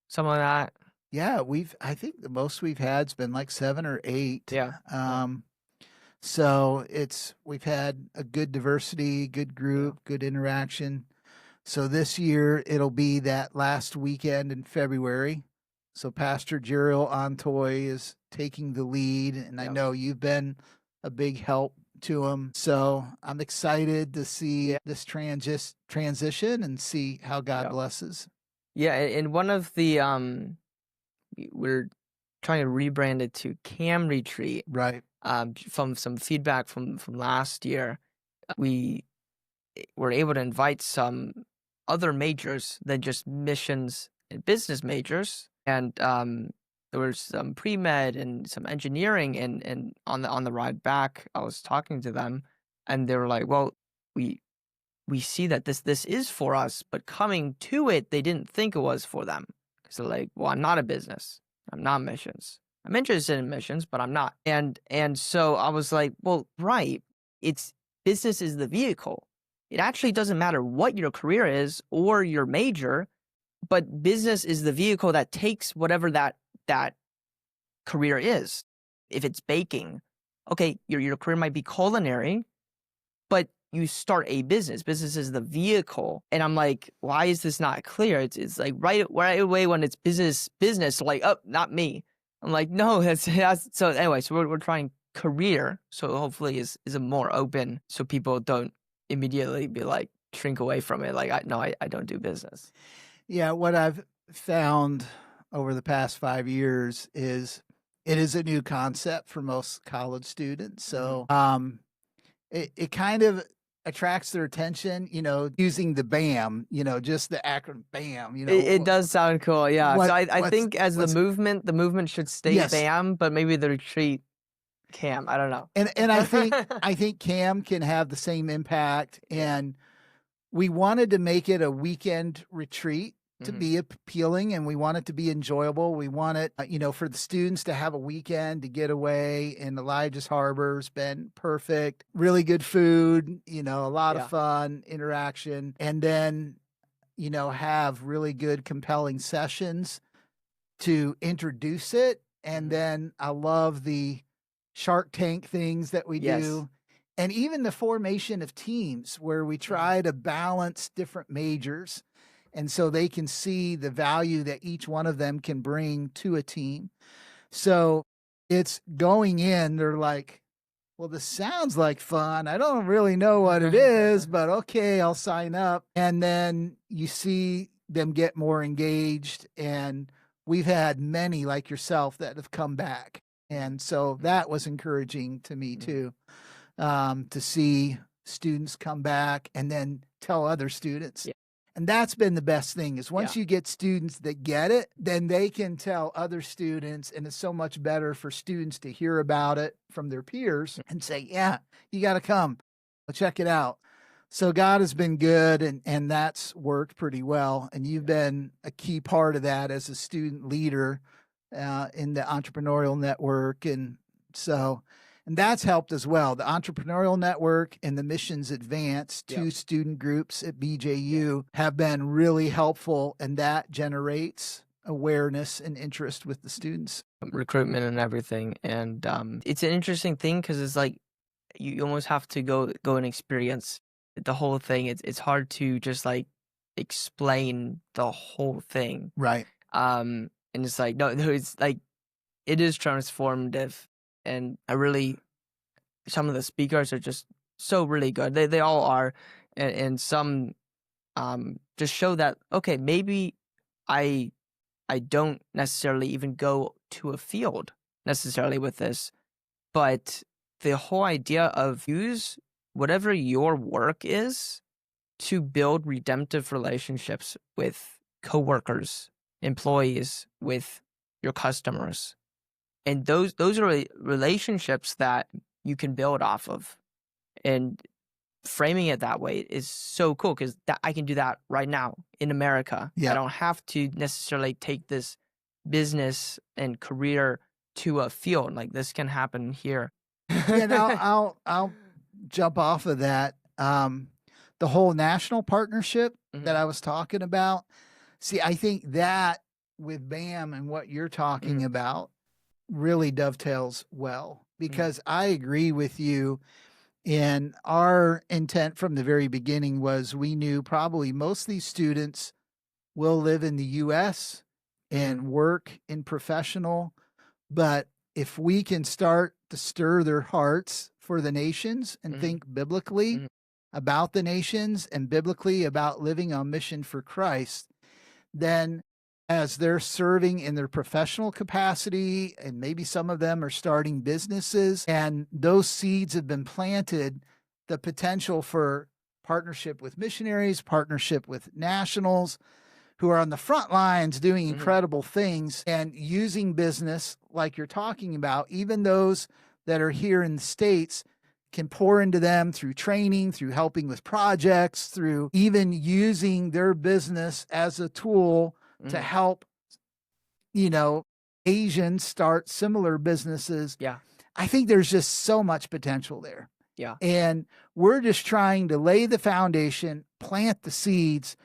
Speaker 2: something like that.
Speaker 1: Yeah, I think the most we've had's been like 7 or 8.
Speaker 2: Yeah.
Speaker 1: So we've had a good diversity, good group, good interaction. So this year it'll be that last weekend in February. So Pastor Jeriel Antoy is taking the lead, and I know you've been a big help to him. So I'm excited to see this transition and see how God blesses.
Speaker 2: Yeah, and one of the we're trying to rebrand it to Cam Retreat.
Speaker 1: Right.
Speaker 2: From some feedback from last year, we were able to invite some other majors than just missions and business majors, and there was some pre-med and some engineering, and on the ride back, I was talking to them, and they were like, "Well, we see that this is for us, but coming to it, they didn't think it was for them." So like, well, I'm not a business. I'm not missions. I'm interested in missions, but I'm not. And so I was like, well, right. It's business is the vehicle. It actually doesn't matter what your career is or your major, but business is the vehicle that takes whatever that career is. If it's baking, okay, your career might be culinary, but you start a business. Business is the vehicle. And I'm like, why is this not clear? It's like right away when it's business, like, oh, not me. I'm like, no, that's so anyway, so we're trying career. So hopefully is a more open, so people don't immediately be like shrink away from it. Like, I don't do business.
Speaker 1: Yeah. What I've found over the past 5 years is it is a new concept for most college students. So, it kind of attracts their attention, using the BAM, just the acronym BAM,
Speaker 2: It does sound cool, yeah. So I think as the movement should stay BAM, but maybe the retreat CAM. I don't know.
Speaker 1: And I think CAM can have the same impact. And we wanted to make it a weekend retreat to be appealing, and we want it to be enjoyable. We want it, for the students to have a weekend to get away, and Elijah's Harbor's been perfect. Really good food, a lot of fun, interaction, and then, have really good, compelling sessions to introduce it. And then I love the Shark Tank things that we do. And even the formation of teams where we try to balance different majors, and so they can see the value that each one of them can bring to a team. So it's going in, they're like, well, this sounds like fun. I don't really know what it is, but okay, I'll sign up. And then you see them get more engaged. And we've had many like yourself that have come back. And so that was encouraging to me too, to see students come back and then tell other students. Yeah. And that's been the best thing is once you get students that get it, then they can tell other students, and it's so much better for students to hear about it from their peers and say, yeah, you got to come. Check it out. So God has been good, and that's worked pretty well. And you've been a key part of that as a student leader in the entrepreneurial network. And that's helped as well. The Entrepreneurial Network and the Missions Advance, 2 student groups at BJU, have been really helpful, and that generates awareness and interest with the students.
Speaker 2: Recruitment and everything. And it's an interesting thing because it's like you almost have to go and experience the whole thing. It's hard to just like explain the whole thing.
Speaker 1: Right.
Speaker 2: And it's like, no, it's like, it is transformative. And some of the speakers are just so really good. They all are. And some just show that, okay, maybe I don't necessarily even go to a field necessarily with this, but the whole idea of use whatever your work is to build redemptive relationships with coworkers, employees, with your customers. And those are relationships that you can build off of. And framing it that way is so cool because I can do that right now in America.
Speaker 1: Yeah.
Speaker 2: I don't have to necessarily take this business and career to a field. Like, this can happen here.
Speaker 1: Yeah, now I'll jump off of that. The whole national partnership that I was talking about. See, I think that with BAM and what you're talking about really dovetails well, because I agree with you. And our intent from the very beginning was we knew probably most of these students will live in the U.S. and work in professional. But if we can start to stir their hearts for the nations and think biblically about the nations and biblically about living on mission for Christ, then as they're serving in their professional capacity, and maybe some of them are starting businesses, and those seeds have been planted, the potential for partnership with missionaries, partnership with nationals who are on the front lines doing incredible things and using business like you're talking about, even those that are here in the States, can pour into them through training, through helping with projects, through even using their business as a tool to help, Asians start similar businesses.
Speaker 2: Yeah.
Speaker 1: I think there's just so much potential there.
Speaker 2: Yeah.
Speaker 1: And we're just trying to lay the foundation, plant the seeds.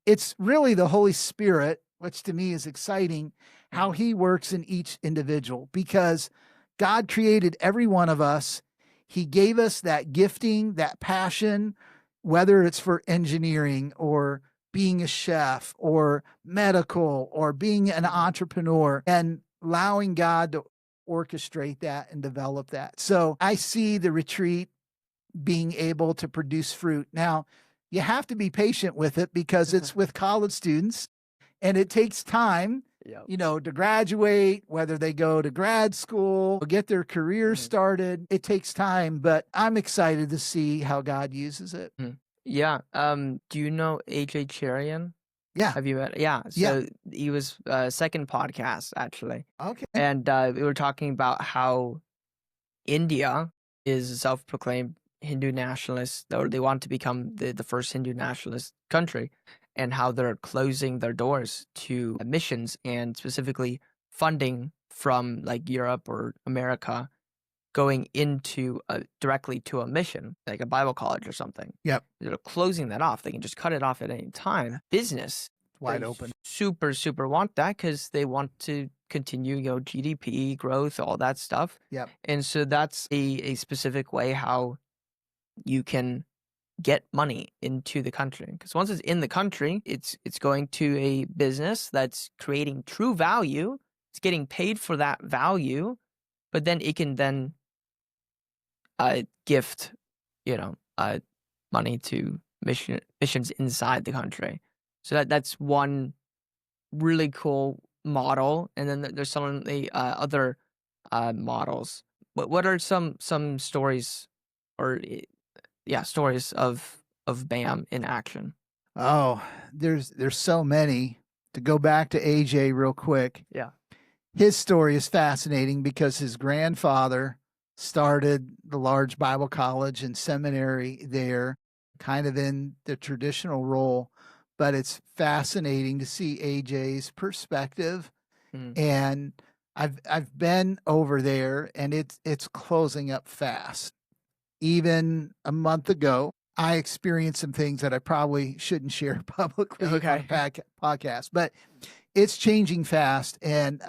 Speaker 1: It's really the Holy Spirit, which to me is exciting, how he works in each individual, because God created every one of us. He gave us that gifting, that passion, whether it's for engineering or being a chef or medical or being an entrepreneur, and allowing God to orchestrate that and develop that. So I see the retreat being able to produce fruit. Now, you have to be patient with it because it's with college students and it takes time, to graduate, whether they go to grad school, get their career started. It takes time, but I'm excited to see how God uses it.
Speaker 2: Yeah. Do you know AJ Cherian?
Speaker 1: Yeah.
Speaker 2: Have you met? Yeah. So he was second podcast actually.
Speaker 1: Okay.
Speaker 2: And we were talking about how India is a self-proclaimed Hindu nationalist, or they want to become the first Hindu nationalist country, and how they're closing their doors to missions and specifically funding from like Europe or America going into directly to a mission, like a Bible college or something.
Speaker 1: Yep.
Speaker 2: They're closing that off. They can just cut it off at any time. Business,
Speaker 1: wide open.
Speaker 2: Super, super want that because they want to continue, GDP growth, all that stuff.
Speaker 1: Yep.
Speaker 2: And so that's a specific way how you can get money into the country. Because once it's in the country, it's going to a business that's creating true value. It's getting paid for that value, but then it can then gift, money to missions inside the country. So that's one really cool model. And then there's some of the other models. What are some stories, or stories of BAM in action?
Speaker 1: Oh, there's so many. To go back to AJ real quick.
Speaker 2: Yeah.
Speaker 1: His story is fascinating because his grandfather started the large Bible college and seminary there, kind of in the traditional role. But it's fascinating to see AJ's perspective. And I've been over there, and it's closing up fast. Even a month ago, I experienced some things that I probably shouldn't share publicly on a podcast, but it's changing fast. And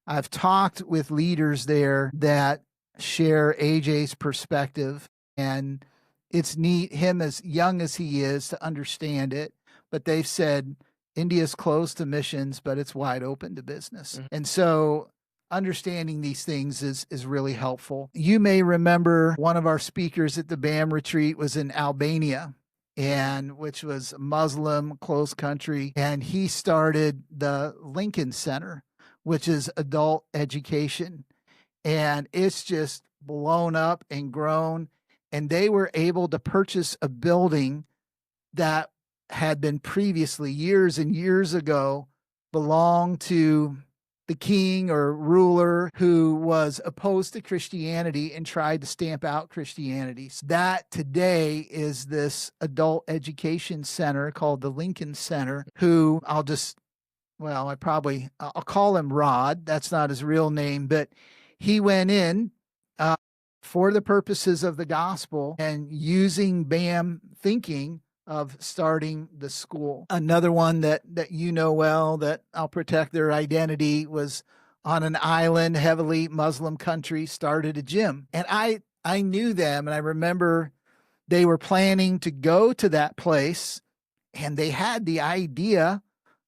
Speaker 1: I've talked with leaders there that share AJ's perspective, and it's neat, him as young as he is, to understand it. But they've said, India's closed to missions, but it's wide open to business.
Speaker 2: Mhm.
Speaker 1: And so understanding these things is really helpful. You may remember one of our speakers at the BAM retreat was in Albania, and which was Muslim closed country, and he started the Lincoln Center, which is adult education, and it's just blown up and grown, and they were able to purchase a building that had been previously, years and years ago, belonged to the king or ruler who was opposed to Christianity and tried to stamp out Christianity. So that today is this adult education center called the Lincoln Center, who I'll call him Rod. That's not his real name, but he went in for the purposes of the gospel and using BAM thinking of starting the school. Another one that you know well, that I'll protect their identity, was on an island, heavily Muslim country, started a gym. And I knew them, and I remember they were planning to go to that place, and they had the idea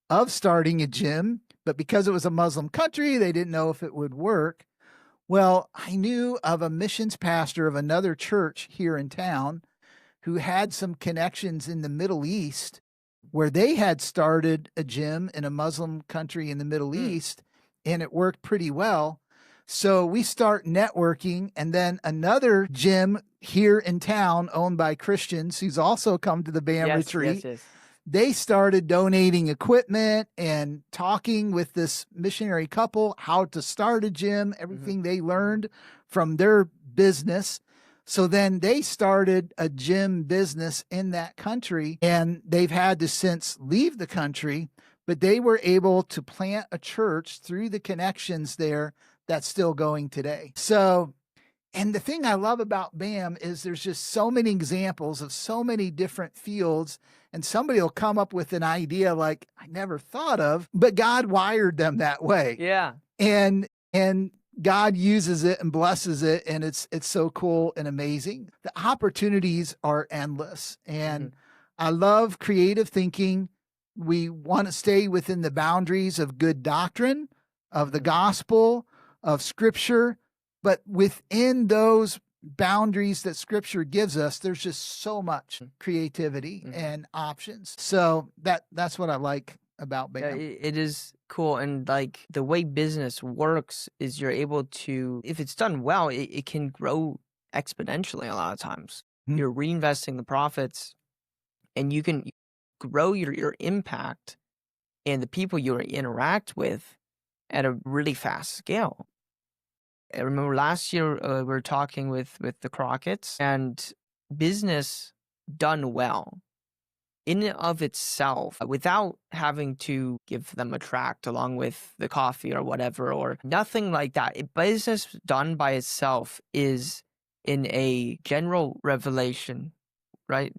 Speaker 1: of starting a gym, but because it was a Muslim country, they didn't know if it would work. Well, I knew of a missions pastor of another church here in town who had some connections in the Middle East, where they had started a gym in a Muslim country in the Middle East, and it worked pretty well. So we start networking, and then another gym here in town owned by Christians who's also come to the BAM retreat.
Speaker 2: Yes.
Speaker 1: They started donating equipment and talking with this missionary couple how to start a gym, everything they learned from their business. So then they started a gym business in that country, and they've had to since leave the country, but they were able to plant a church through the connections there that's still going today. So, and the thing I love about BAM is there's just so many examples of so many different fields, and somebody will come up with an idea like I never thought of, but God wired them that way.
Speaker 2: Yeah.
Speaker 1: And God uses it and blesses it, and it's so cool and amazing. The opportunities are endless, and I love creative thinking. We want to stay within the boundaries of good doctrine, of the gospel, of Scripture, but within those boundaries that Scripture gives us, there's just so much creativity and options. So that's what I like about BAM.
Speaker 2: Yeah, it is cool. And like the way business works is you're able to, if it's done well, it can grow exponentially a lot of times. You're reinvesting the profits, and you can grow your impact and the people you interact with at a really fast scale. I remember last year we were talking with the Crockett's, and business done well in and of itself, without having to give them a tract along with the coffee or whatever, or nothing like that. Business done by itself is in a general revelation, right?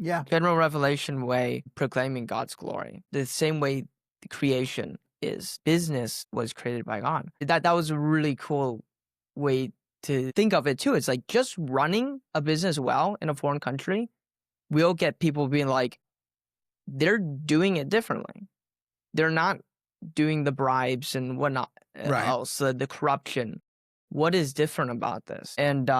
Speaker 1: Yeah.
Speaker 2: General revelation way, proclaiming God's glory. The same way the creation is. Business was created by God. That was a really cool way to think of it too. It's like just running a business well in a foreign country will get people being like, they're doing it differently. They're not doing the bribes and whatnot else, the corruption. What is different about this? And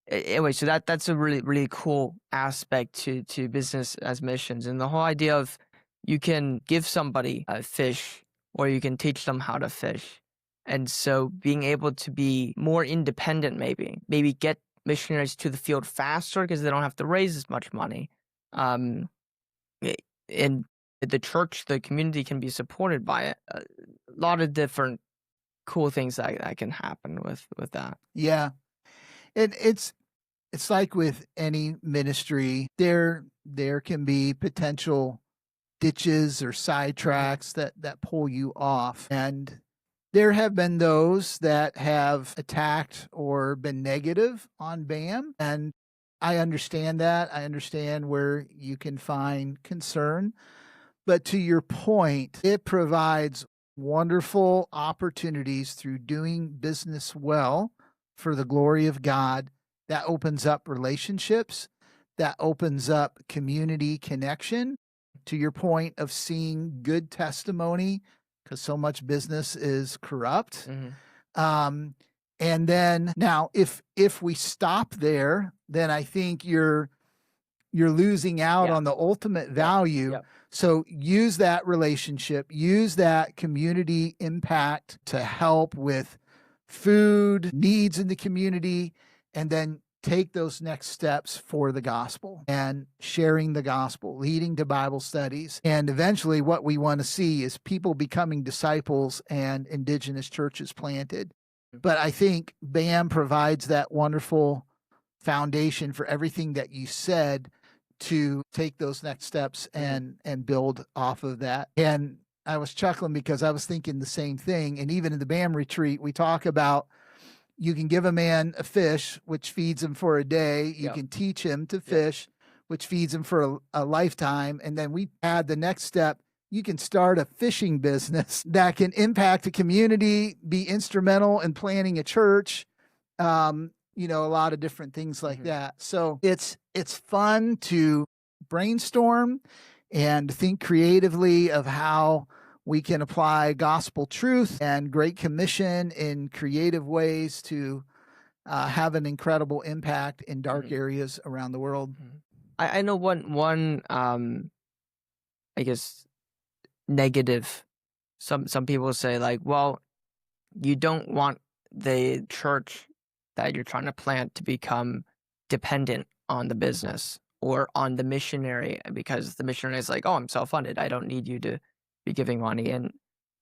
Speaker 2: anyway, so that's a really, really cool aspect to business as missions. And the whole idea of you can give somebody a fish, or you can teach them how to fish. And so being able to be more independent, maybe get missionaries to the field faster because they don't have to raise as much money. And the church, the community can be supported by it. A lot of different cool things that can happen with that.
Speaker 1: Yeah. It's like with any ministry, there can be potential ditches or sidetracks that pull you off. And there have been those that have attacked or been negative on BAM. And I understand that. I understand where you can find concern. But to your point, it provides wonderful opportunities through doing business well for the glory of God. That opens up relationships, that opens up community connection, to your point of seeing good testimony, because so much business is corrupt. And then now if we stop there, then I think you're losing out on the ultimate value. So use that relationship, use that community impact to help with food needs in the community, and then take those next steps for the gospel and sharing the gospel, leading to Bible studies. And eventually what we want to see is people becoming disciples and indigenous churches planted. But I think BAM provides that wonderful foundation for everything that you said to take those next steps and build off of that. And I was chuckling because I was thinking the same thing. And even in the BAM retreat, we talk about you can give a man a fish, which feeds him for a day. You can teach him to fish, which feeds him for a lifetime. And then we add the next step. You can start a fishing business that can impact a community, be instrumental in planning a church, a lot of different things like that. So it's fun to brainstorm and think creatively of how we can apply gospel truth and Great Commission in creative ways to have an incredible impact in dark areas around the world.
Speaker 2: I know one I guess negative. Some people say like, well, you don't want the church that you're trying to plant to become dependent on the business or on the missionary, because the missionary is like, oh, I'm self-funded, I don't need you to be giving money, and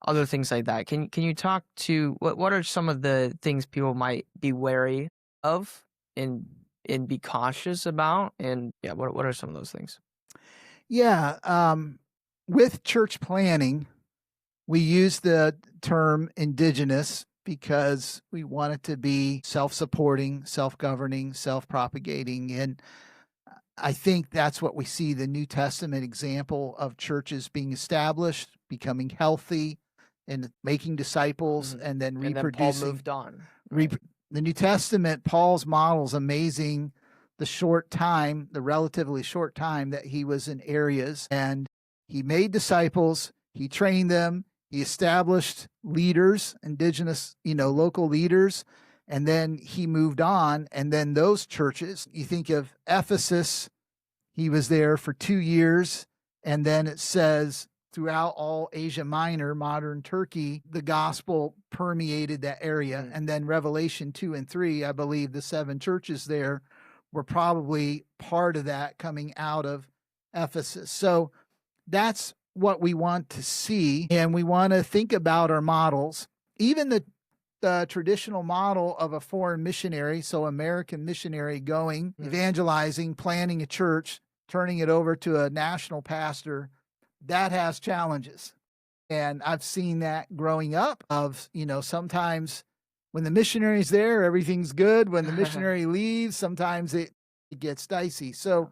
Speaker 2: other things like that. Can you talk to what are some of the things people might be wary of and be cautious about? And what are some of those things?
Speaker 1: With church planning, we use the term indigenous because we want it to be self-supporting, self-governing, self-propagating. And I think that's what we see the New Testament example of churches being established, becoming healthy, and making disciples, and then reproducing.
Speaker 2: And then Paul moved on. Right?
Speaker 1: The New Testament, Paul's model is amazing. The relatively short time that he was in areas, and he made disciples, he trained them, he established leaders, indigenous, local leaders, and then he moved on. And then those churches, you think of Ephesus, he was there for 2 years. And then it says throughout all Asia Minor, modern Turkey, the gospel permeated that area. And then Revelation 2 and 3, I believe the 7 churches there were probably part of that coming out of Ephesus. So that's what we want to see. And we want to think about our models. Even the traditional model of a foreign missionary, so American missionary going, evangelizing, planning a church, turning it over to a national pastor, that has challenges. And I've seen that growing up of, sometimes when the missionary's there, everything's good. When the missionary leaves, sometimes it gets dicey. So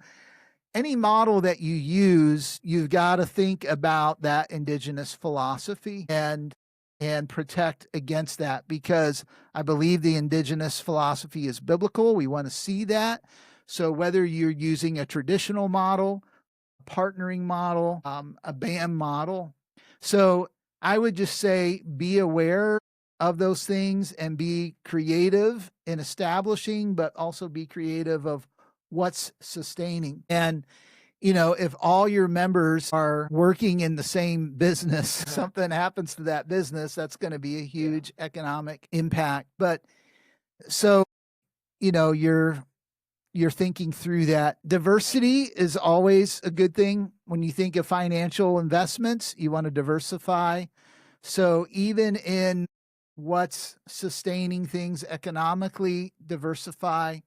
Speaker 1: any model that you use, you've got to think about that indigenous philosophy and protect against that, because I believe the indigenous philosophy is biblical. We want to see that. So whether you're using a traditional model, a partnering model, a BAM model. So I would just say be aware of those things and be creative in establishing, but also be creative of what's sustaining. And if all your members are working in the same business, something happens to that business, that's going to be a huge economic impact. But so, you're thinking through that. Diversity is always a good thing. When you think of financial investments, you want to diversify. So even in what's sustaining things economically, diversify.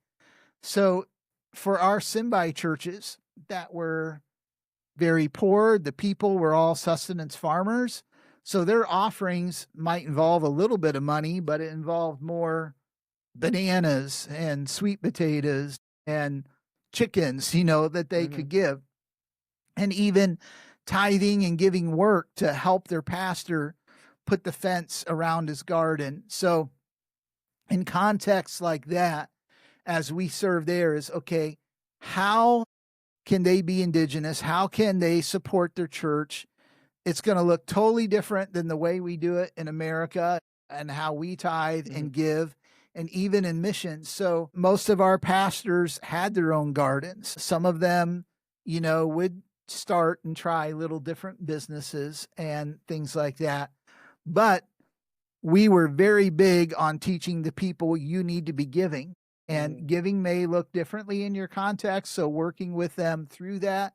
Speaker 1: So for our Simbai churches that were very poor, the people were all sustenance farmers. So their offerings might involve a little bit of money, but it involved more bananas and sweet potatoes and chickens, that they could give. And even tithing and giving work to help their pastor put the fence around his garden. So in contexts like that, as we serve there, is okay, how can they be indigenous? How can they support their church? It's going to look totally different than the way we do it in America and how we tithe and give, and even in missions. So most of our pastors had their own gardens. Some of them, would start and try little different businesses and things like that. But we were very big on teaching the people you need to be giving. And giving may look differently in your context, so working with them through that.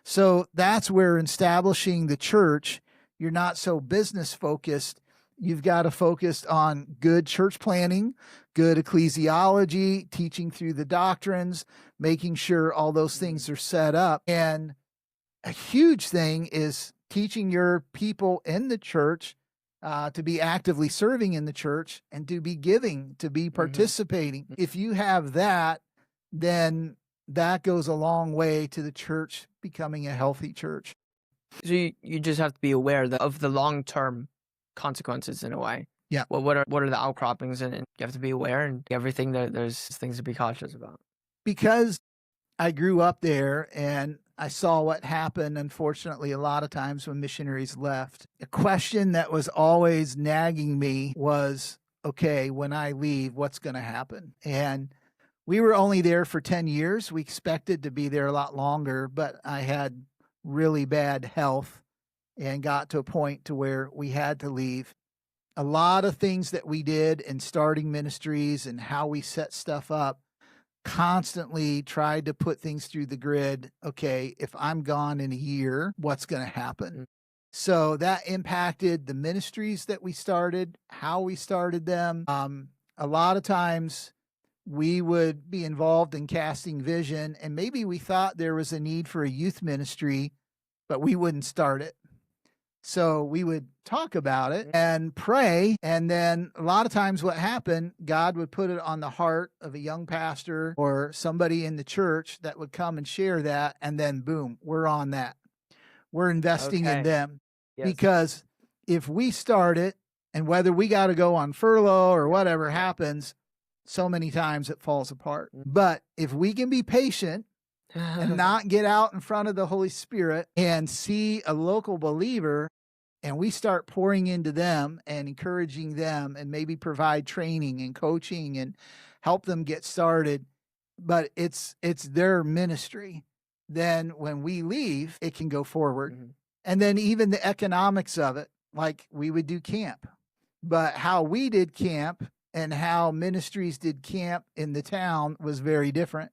Speaker 1: So that's where establishing the church, you're not so business focused. You've got to focus on good church planning, good ecclesiology, teaching through the doctrines, making sure all those things are set up. And a huge thing is teaching your people in the church to be actively serving in the church and to be giving, to be participating. If you have that, then that goes a long way to the church becoming a healthy church.
Speaker 2: So you just have to be aware of the long-term consequences in a way.
Speaker 1: Yeah.
Speaker 2: Well, what are the outcroppings, and you have to be aware, and everything there's things to be cautious about.
Speaker 1: Because I grew up there and I saw what happened, unfortunately, a lot of times when missionaries left. A question that was always nagging me was, okay, when I leave, what's going to happen? And we were only there for 10 years. We expected to be there a lot longer, but I had really bad health and got to a point to where we had to leave. A lot of things that we did in starting ministries and how we set stuff up constantly tried to put things through the grid. Okay, if I'm gone in a year, what's going to happen? So that impacted the ministries that we started, how we started them. A lot of times we would be involved in casting vision, and maybe we thought there was a need for a youth ministry, but we wouldn't start it. So we would talk about it and pray. And then a lot of times what happened, God would put it on the heart of a young pastor or somebody in the church that would come and share that. And then boom, we're on that. We're investing in them. Yes. Because if we start it, and whether we got to go on furlough or whatever happens, so many times it falls apart. But if we can be patient and not get out in front of the Holy Spirit and see a local believer, and we start pouring into them and encouraging them and maybe provide training and coaching and help them get started, but it's their ministry, then when we leave, it can go forward. And then even the economics of it, like we would do camp, but how we did camp and how ministries did camp in the town was very different.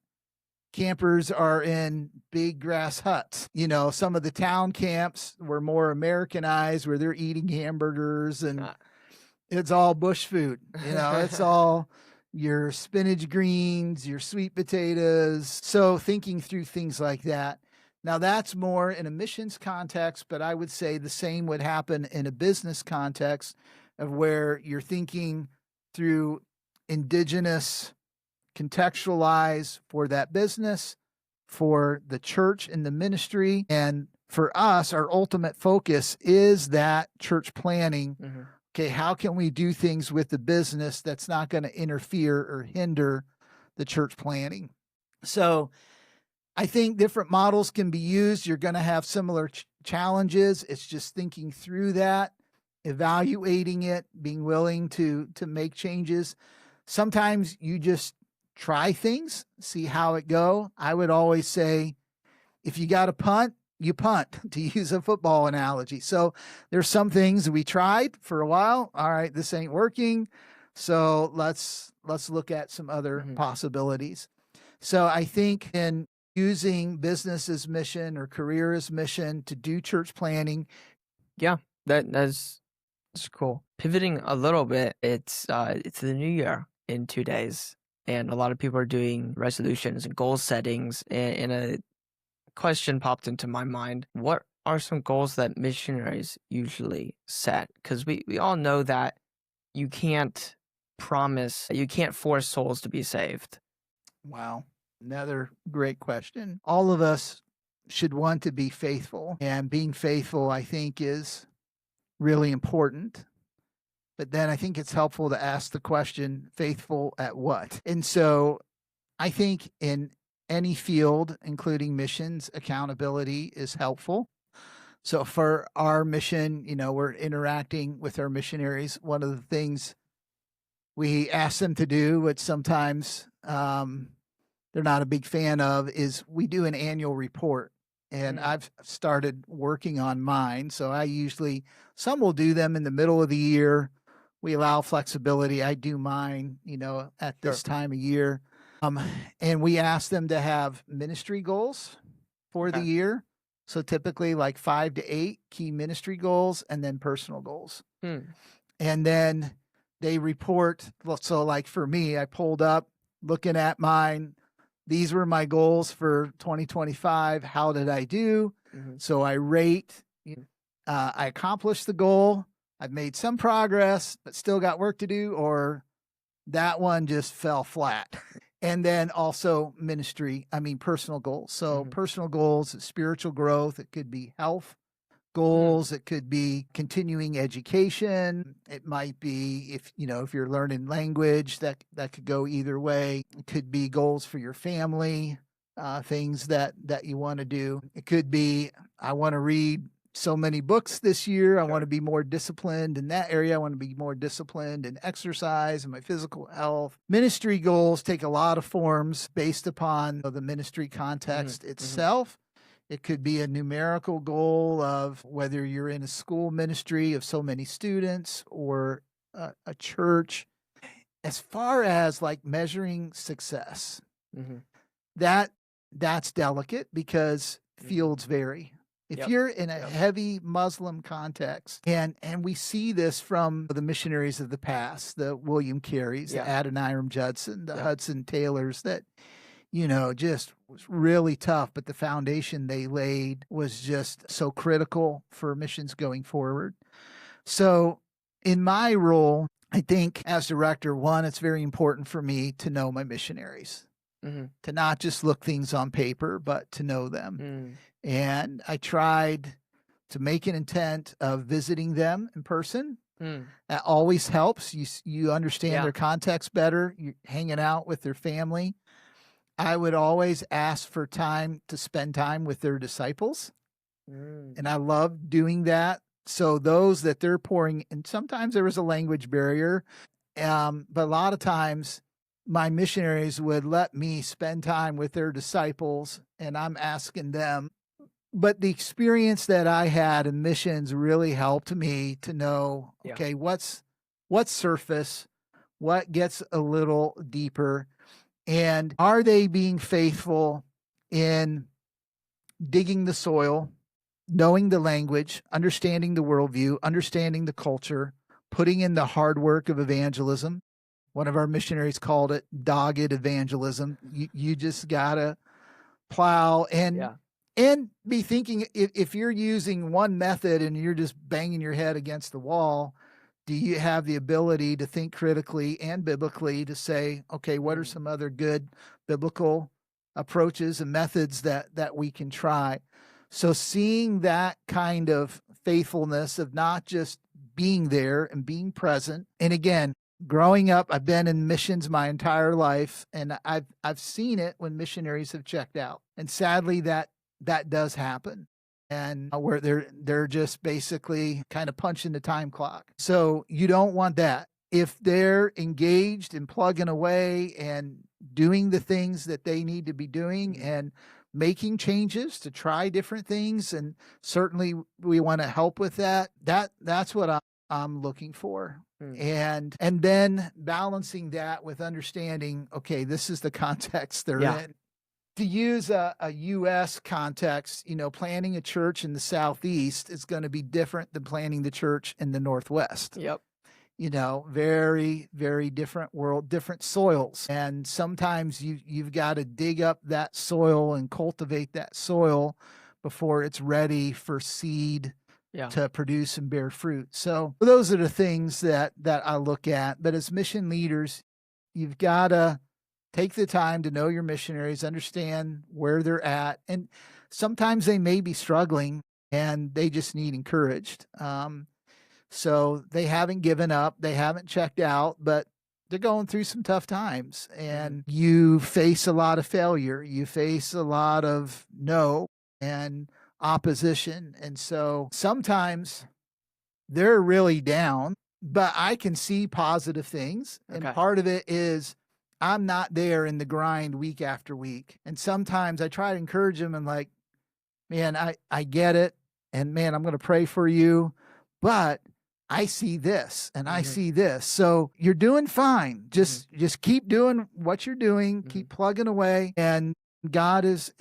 Speaker 1: Campers are in big grass huts. Some of the town camps were more Americanized, where they're eating hamburgers and it's all bush food. It's all your spinach greens, your sweet potatoes. So thinking through things like that. Now that's more in a missions context, but I would say the same would happen in a business context of where you're thinking through indigenous contextualize for that business, for the church and the ministry. And for us, our ultimate focus is that church planning. Okay, how can we do things with the business that's not going to interfere or hinder the church planning? So I think different models can be used. You're going to have similar challenges. It's just thinking through that, evaluating it, being willing to make changes. Sometimes you just try things, see how it go. I would always say, if you got to punt, you punt, to use a football analogy. So there's some things we tried for a while. All right, this ain't working. So let's look at some other possibilities. So I think in using business as mission or career as mission to do church planning.
Speaker 2: Yeah, that's cool. Pivoting a little bit, it's the new year in 2 days. And a lot of people are doing resolutions and goal settings. And a question popped into my mind. What are some goals that missionaries usually set? Because we all know that you can't force souls to be saved.
Speaker 1: Wow. Another great question. All of us should want to be faithful. And being faithful, I think, is really important. But then I think it's helpful to ask the question, faithful at what? And so I think in any field, including missions, accountability is helpful. So for our mission, we're interacting with our missionaries. One of the things we ask them to do, which sometimes they're not a big fan of, is we do an annual report. And I've started working on mine. So some will do them in the middle of the year. We allow flexibility. I do mine, at this time of year. And we ask them to have ministry goals for the year. So typically like 5 to 8 key ministry goals and then personal goals. And then they report. So like for me, I pulled up looking at mine. These were my goals for 2025. How did I do? So I rate. I accomplished the goal. I've made some progress, but still got work to do, or that one just fell flat. And then also personal goals. So personal goals, spiritual growth. It could be health goals. It could be continuing education. It might be if you're learning language, that could go either way. It could be goals for your family, things that you want to do. It could be, I want to read so many books this year. I want to be more disciplined in that area. I want to be more disciplined in exercise and my physical health. Ministry goals take a lot of forms based upon the ministry context itself. It could be a numerical goal of whether you're in a school ministry of so many students or a church. As far as like measuring success, that's delicate because fields vary. If you're in a heavy Muslim context, and we see this from the missionaries of the past, the William Careys, the Adoniram Judson, the Hudson Taylors, that, just was really tough, but the foundation they laid was just so critical for missions going forward. So in my role, I think as director, one, it's very important for me to know my missionaries, to not just look things on paper, but to know them. And I tried to make an intent of visiting them in person. That always helps. You understand their context better. You're hanging out with their family. I would always ask for time to spend time with their disciples. And I love doing that. So those that they're pouring, and sometimes there was a language barrier, but a lot of times my missionaries would let me spend time with their disciples, and I'm asking them. But the experience that I had in missions really helped me to know, okay, what's surface, what gets a little deeper, and are they being faithful in digging the soil, knowing the language, understanding the worldview, understanding the culture, putting in the hard work of evangelism. One of our missionaries called it dogged evangelism. You just gotta plow and be thinking, if you're using one method and you're just banging your head against the wall, do you have the ability to think critically and biblically to say, okay, what are some other good biblical approaches and methods that we can try? So seeing that kind of faithfulness of not just being there and being present. And again, growing up, I've been in missions my entire life, and I've seen it when missionaries have checked out. And sadly, that does happen, and where they're just basically kind of punching the time clock. So you don't want that. If they're engaged and plugging away and doing the things that they need to be doing and making changes to try different things, and certainly we want to help with that. That's what I'm looking for. And then balancing that with understanding, okay, this is the context they're in. To use a U.S. context, planning a church in the Southeast is going to be different than planning the church in the Northwest. Very, very different world, different soils. And sometimes you've got to dig up that soil and cultivate that soil before it's ready for seed to produce and bear fruit. So those are the things that I look at. But as mission leaders, you've got to take the time to know your missionaries, understand where they're at. And sometimes they may be struggling and they just need encouraged. So they haven't given up, they haven't checked out, but they're going through some tough times, and you face a lot of failure. You face a lot of no and opposition. And so sometimes they're really down, but I can see positive things. And
Speaker 2: Okay.
Speaker 1: part of it is I'm not there in the grind week after week. And sometimes I try to encourage them and like, man, I get it. And man, I'm going to pray for you. But I see this and I see this. So you're doing fine. Just keep doing what you're doing. Keep plugging away. And God is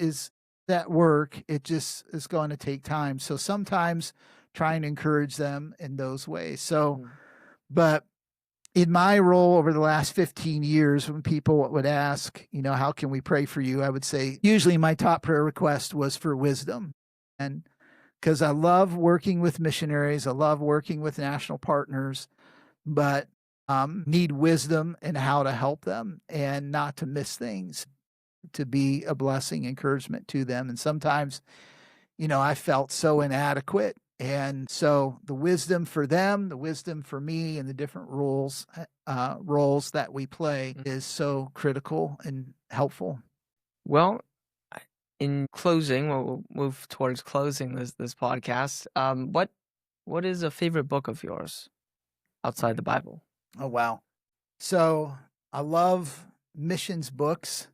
Speaker 1: at work. It just is going to take time. So sometimes trying to encourage them in those ways. So, but in my role over the last 15 years, when people would ask, you know, how can we pray for you? I would say usually my top prayer request was for wisdom. And because I love working with missionaries, I love working with national partners, but need wisdom in how to help them and not to miss things, to be a blessing, encouragement to them. And sometimes, you know, I felt so inadequate. And so the wisdom for them, the wisdom for me, and the different roles that we play is so critical and helpful.
Speaker 2: Well, in closing, we'll move towards closing this podcast. What is a favorite book of yours outside the Bible?
Speaker 1: Oh, wow. So I love missions books.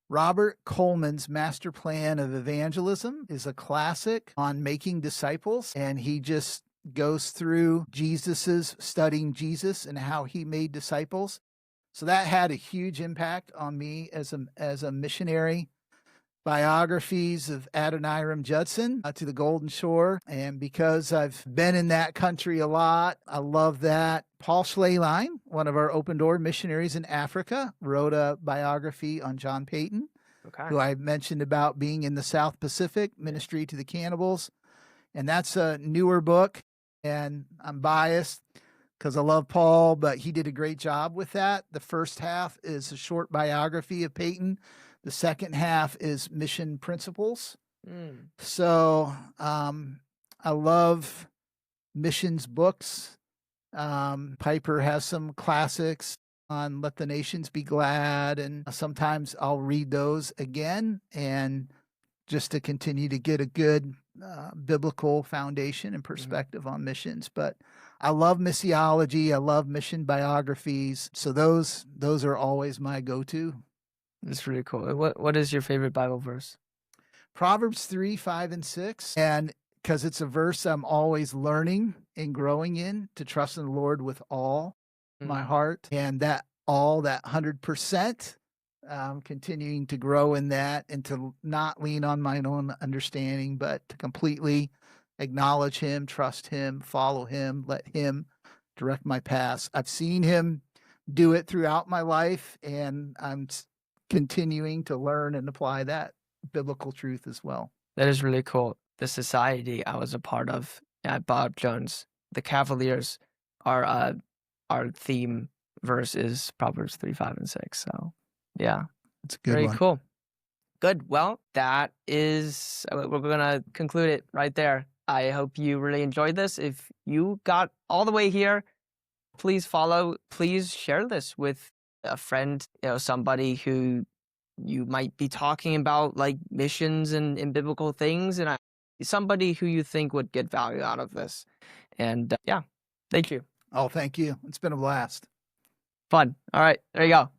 Speaker 1: Robert Coleman's Master Plan of Evangelism is a classic on making disciples, and he just goes through studying Jesus and how he made disciples. So that had a huge impact on me as a missionary. Biographies of Adoniram Judson to the Golden Shore. And because I've been in that country a lot, I love that. Paul Schleierlein, one of our open door missionaries in Africa, wrote a biography on John Payton, who I mentioned about being in the South Pacific, Ministry to the Cannibals. And that's a newer book. And I'm biased because I love Paul, but he did a great job with that. The first half is a short biography of Payton. The second half is mission principles. So I love missions books. Piper has some classics on Let the Nations Be Glad, and sometimes I'll read those again, and just to continue to get a good biblical foundation and perspective on missions. But I love missiology. I love mission biographies. So those are always my go-to.
Speaker 2: That's really cool. What is your favorite Bible verse?
Speaker 1: Proverbs 3, 5, and 6. And because it's a verse I'm always learning and growing in, to trust in the Lord with all my heart, and that 100%, continuing to grow in that, and to not lean on my own understanding, but to completely acknowledge him, trust him, follow him, let him direct my paths. I've seen him do it throughout my life, and I'm continuing to learn and apply that biblical truth as well.
Speaker 2: That is really cool. The society I was a part of at Bob Jones, the Cavaliers, our theme verse is Proverbs 3, 5, and 6. So yeah,
Speaker 1: it's a good
Speaker 2: very
Speaker 1: one.
Speaker 2: Cool. Good. Well, that is, we're going to conclude it right there. I hope you really enjoyed this. If you got all the way here, please share this with a friend, somebody who you might be talking about like missions and biblical things, and somebody who you think would get value out of this. And yeah, thank you.
Speaker 1: Oh, thank you. It's been a blast.
Speaker 2: Fun. All right, there you go.